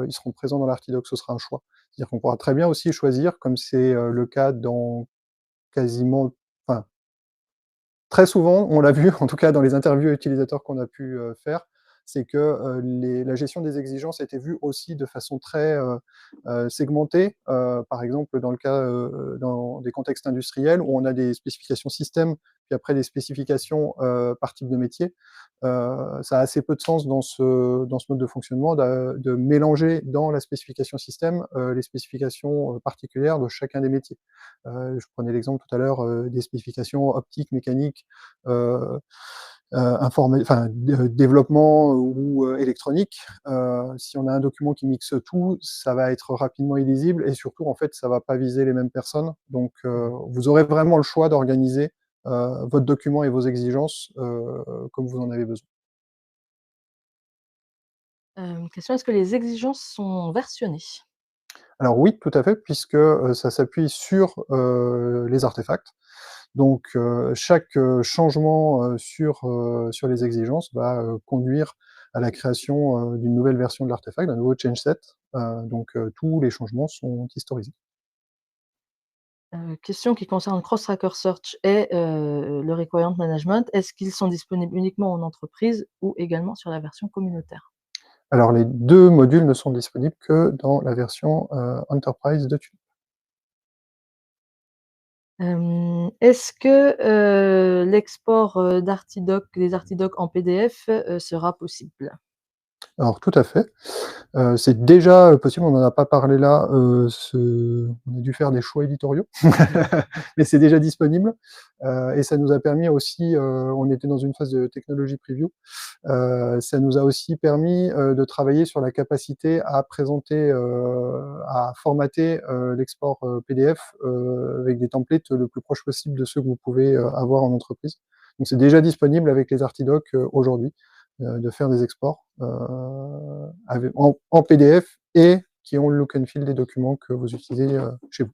ils seront présents dans l'Artidoc, ce sera un choix. C'est-à-dire qu'on pourra très bien aussi choisir, comme c'est le cas dans quasiment, enfin, très souvent, on l'a vu, en tout cas dans les interviews utilisateurs qu'on a pu faire, c'est que la gestion des exigences était vue aussi de façon très segmentée. Par exemple, dans le cas, dans des contextes industriels où on a des spécifications système, puis après des spécifications par type de métier, ça a assez peu de sens dans ce mode de fonctionnement de mélanger dans la spécification système les spécifications particulières de chacun des métiers. Je prenais l'exemple tout à l'heure des spécifications optiques, mécaniques, développement ou électronique. Si on a un document qui mixe tout, ça va être rapidement illisible et surtout, en fait, ça va pas viser les mêmes personnes. Donc, vous aurez vraiment le choix d'organiser votre document et vos exigences comme vous en avez besoin. Question, est-ce que les exigences sont versionnées? Alors oui, tout à fait, puisque ça s'appuie sur les artefacts. Donc chaque changement sur les exigences va conduire à la création d'une nouvelle version de l'artefact, d'un nouveau change set. Donc tous les changements sont historisés. Question qui concerne Cross-Tracker Search et le Requirement Management. Est-ce qu'ils sont disponibles uniquement en entreprise ou également sur la version communautaire? Alors les deux modules ne sont disponibles que dans la version Enterprise de Tulip. Est-ce que l'export des Artidocs en PDF sera possible? Alors tout à fait. C'est déjà possible, on n'en a pas parlé là, on a dû faire des choix éditoriaux, mais c'est déjà disponible. Et ça nous a permis aussi, on était dans une phase de technology preview, ça nous a aussi permis de travailler sur la capacité à présenter, à formater l'export PDF avec des templates le plus proche possible de ceux que vous pouvez avoir en entreprise. Donc c'est déjà disponible avec les Artidocs aujourd'hui, de faire des exports en PDF et qui ont le look and feel des documents que vous utilisez chez vous.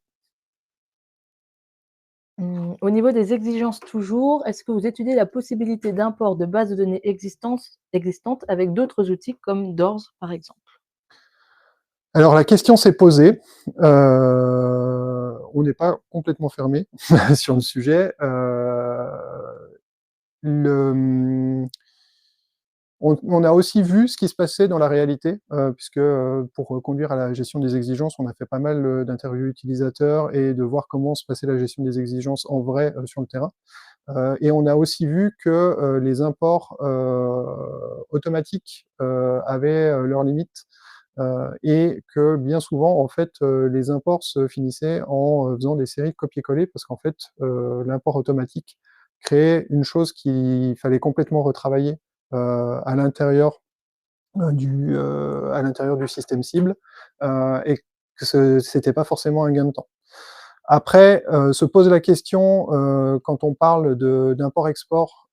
Au niveau des exigences toujours, est-ce que vous étudiez la possibilité d'import de bases de données existantes avec d'autres outils comme Doors, par exemple? Alors la question s'est posée. On n'est pas complètement fermé sur le sujet. On a aussi vu ce qui se passait dans la réalité, puisque pour conduire à la gestion des exigences, on a fait pas mal d'interviews utilisateurs et de voir comment se passait la gestion des exigences en vrai sur le terrain. Et on a aussi vu que les imports automatiques avaient leurs limites et que bien souvent, en fait, les imports se finissaient en faisant des séries de copier-coller parce qu'en fait, l'import automatique créait une chose qu'il fallait complètement retravailler à l'intérieur à l'intérieur du système cible et que c'était pas forcément un gain de temps. Après, se pose la question, quand on parle d'import-export,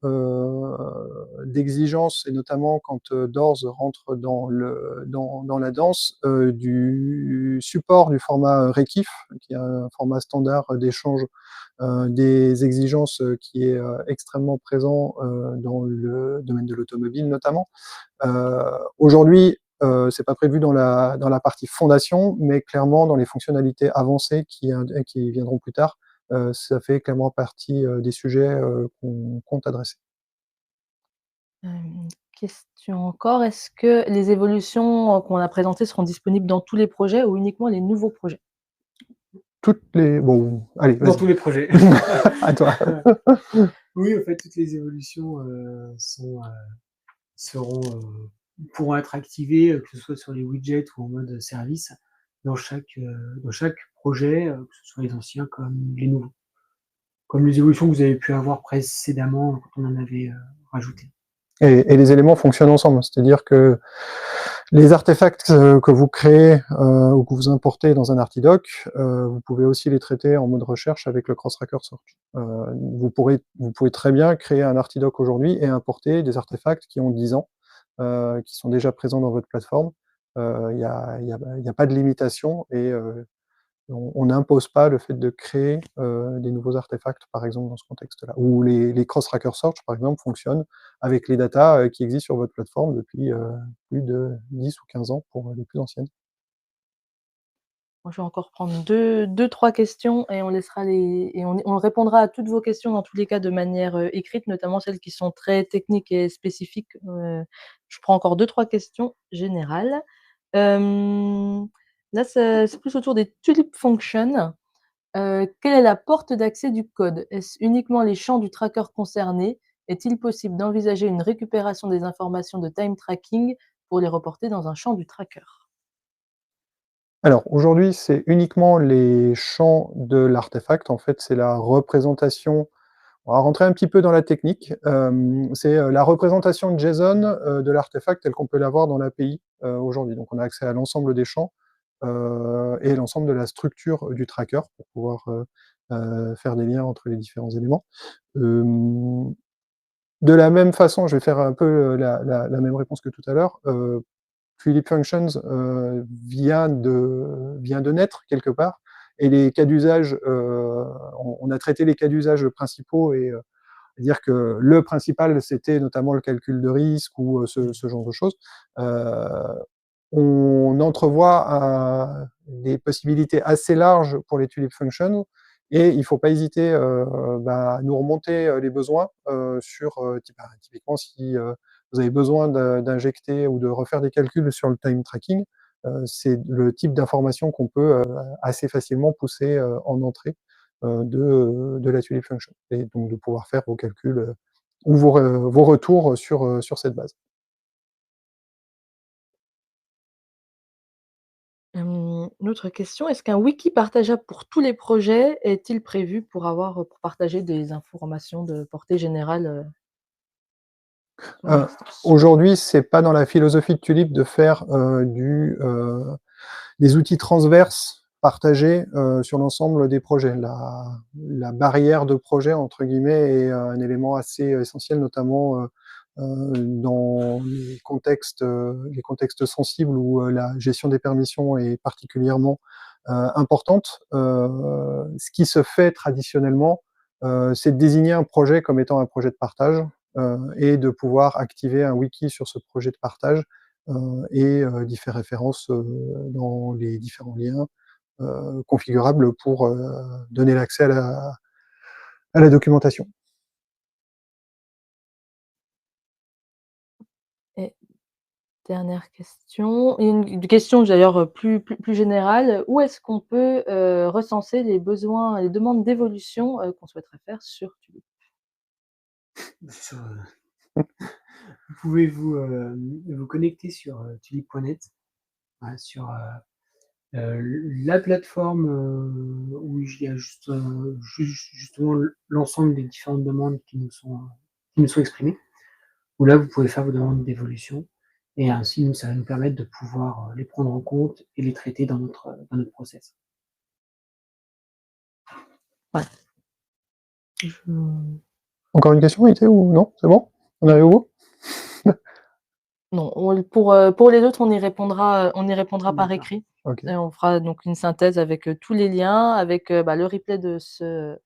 d'exigences et notamment quand, Doors rentre dans la danse, du support du format Rekif, qui est un format standard d'échange, des exigences, qui est, extrêmement présent, dans le domaine de l'automobile notamment. Aujourd'hui, c'est pas prévu dans la partie fondation, mais clairement dans les fonctionnalités avancées qui viendront plus tard, ça fait clairement partie des sujets qu'on compte adresser. Question encore, est-ce que les évolutions qu'on a présentées seront disponibles dans tous les projets ou uniquement les nouveaux projets? Bon, allez, Dans vas-y. tous les projets. À toi. Oui, en fait, toutes les évolutions pourront être activées, que ce soit sur les widgets ou en mode service, dans chaque projet, que ce soit les anciens comme les nouveaux. Comme les évolutions que vous avez pu avoir précédemment quand on en avait rajouté. Et les éléments fonctionnent ensemble, c'est-à-dire que les artefacts que vous créez ou que vous importez dans un Artidoc, vous pouvez aussi les traiter en mode recherche avec le Cross-Tracker Search. Vous pouvez très bien créer un Artidoc aujourd'hui et importer des artefacts qui ont 10 ans, qui sont déjà présents dans votre plateforme. Il n'y a pas de limitation et on n'impose pas le fait de créer des nouveaux artefacts, par exemple, dans ce contexte-là. Ou les cross-tracker search, par exemple, fonctionnent avec les datas qui existent sur votre plateforme depuis plus de 10 ou 15 ans pour les plus anciennes. Moi, je vais encore prendre 2-3 questions et on répondra à toutes vos questions dans tous les cas de manière écrite, notamment celles qui sont très techniques et spécifiques. Je prends encore 2-3 questions générales. Là, c'est plus autour des Tulip Functions. Quelle est la porte d'accès du code? Est-ce uniquement les champs du tracker concernés? Est-il possible d'envisager une récupération des informations de time tracking pour les reporter dans un champ du tracker? Alors, aujourd'hui, c'est uniquement les champs de l'artefact. En fait, c'est la représentation, On va rentrer un petit peu dans la technique. C'est la représentation de JSON de l'artefact tel qu'on peut l'avoir dans l'API aujourd'hui. Donc, on a accès à l'ensemble des champs et l'ensemble de la structure du tracker pour pouvoir faire des liens entre les différents éléments. De la même façon, je vais faire un peu la même réponse que tout à l'heure. Tulip Functions vient de naître quelque part, et les cas d'usage, on a traité les cas d'usage principaux, et dire que le principal, c'était notamment le calcul de risque ou ce genre de choses. On entrevoit des possibilités assez larges pour les Tulip Functions, et il ne faut pas hésiter à nous remonter les besoins typiquement si vous avez besoin d'injecter ou de refaire des calculs sur le time tracking, c'est le type d'information qu'on peut assez facilement pousser en entrée de la Tulip Function, et donc de pouvoir faire vos calculs ou vos retours sur cette base. Une autre question, est-ce qu'un wiki partageable pour tous les projets est-il prévu pour partager des informations de portée générale sur l'instance? Aujourd'hui, c'est pas dans la philosophie de Tulip de faire des outils transverses partagés sur l'ensemble des projets. La barrière de projet, entre guillemets, est un élément assez essentiel, notamment dans les contextes sensibles où la gestion des permissions est particulièrement importante. Ce qui se fait traditionnellement, c'est de désigner un projet comme étant un projet de partage et de pouvoir activer un wiki sur ce projet de partage et d'y faire référence dans les différents liens configurables pour donner l'accès à la documentation. Et dernière question, une question d'ailleurs plus générale, où est-ce qu'on peut recenser les besoins, les demandes d'évolution qu'on souhaiterait faire sur Tulip? Vous pouvez vous connecter sur tulip.net, sur la plateforme où il y a justement l'ensemble des différentes demandes qui nous sont exprimées, où là vous pouvez faire vos demandes d'évolution, et ainsi ça va nous permettre de pouvoir les prendre en compte et les traiter dans notre process. Ouais. Encore une question, Ité, ou non? C'est bon? On arrive au bout? Non, pour les autres, on y répondra par écrit. Okay. Et on fera donc une synthèse avec tous les liens, avec le replay de ce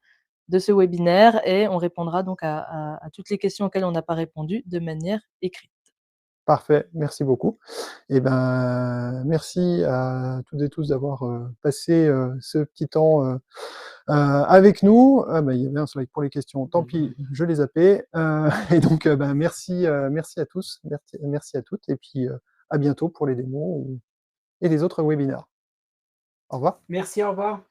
webinaire, et on répondra donc à toutes les questions auxquelles on n'a pas répondu de manière écrite. Parfait, merci beaucoup. Et ben, merci à toutes et tous d'avoir passé ce petit temps avec nous. Il y avait un slide pour les questions, tant pis, je les zappé. Et donc, merci à tous, merci à toutes, et puis à bientôt pour les démos et les autres webinaires. Au revoir. Merci, au revoir.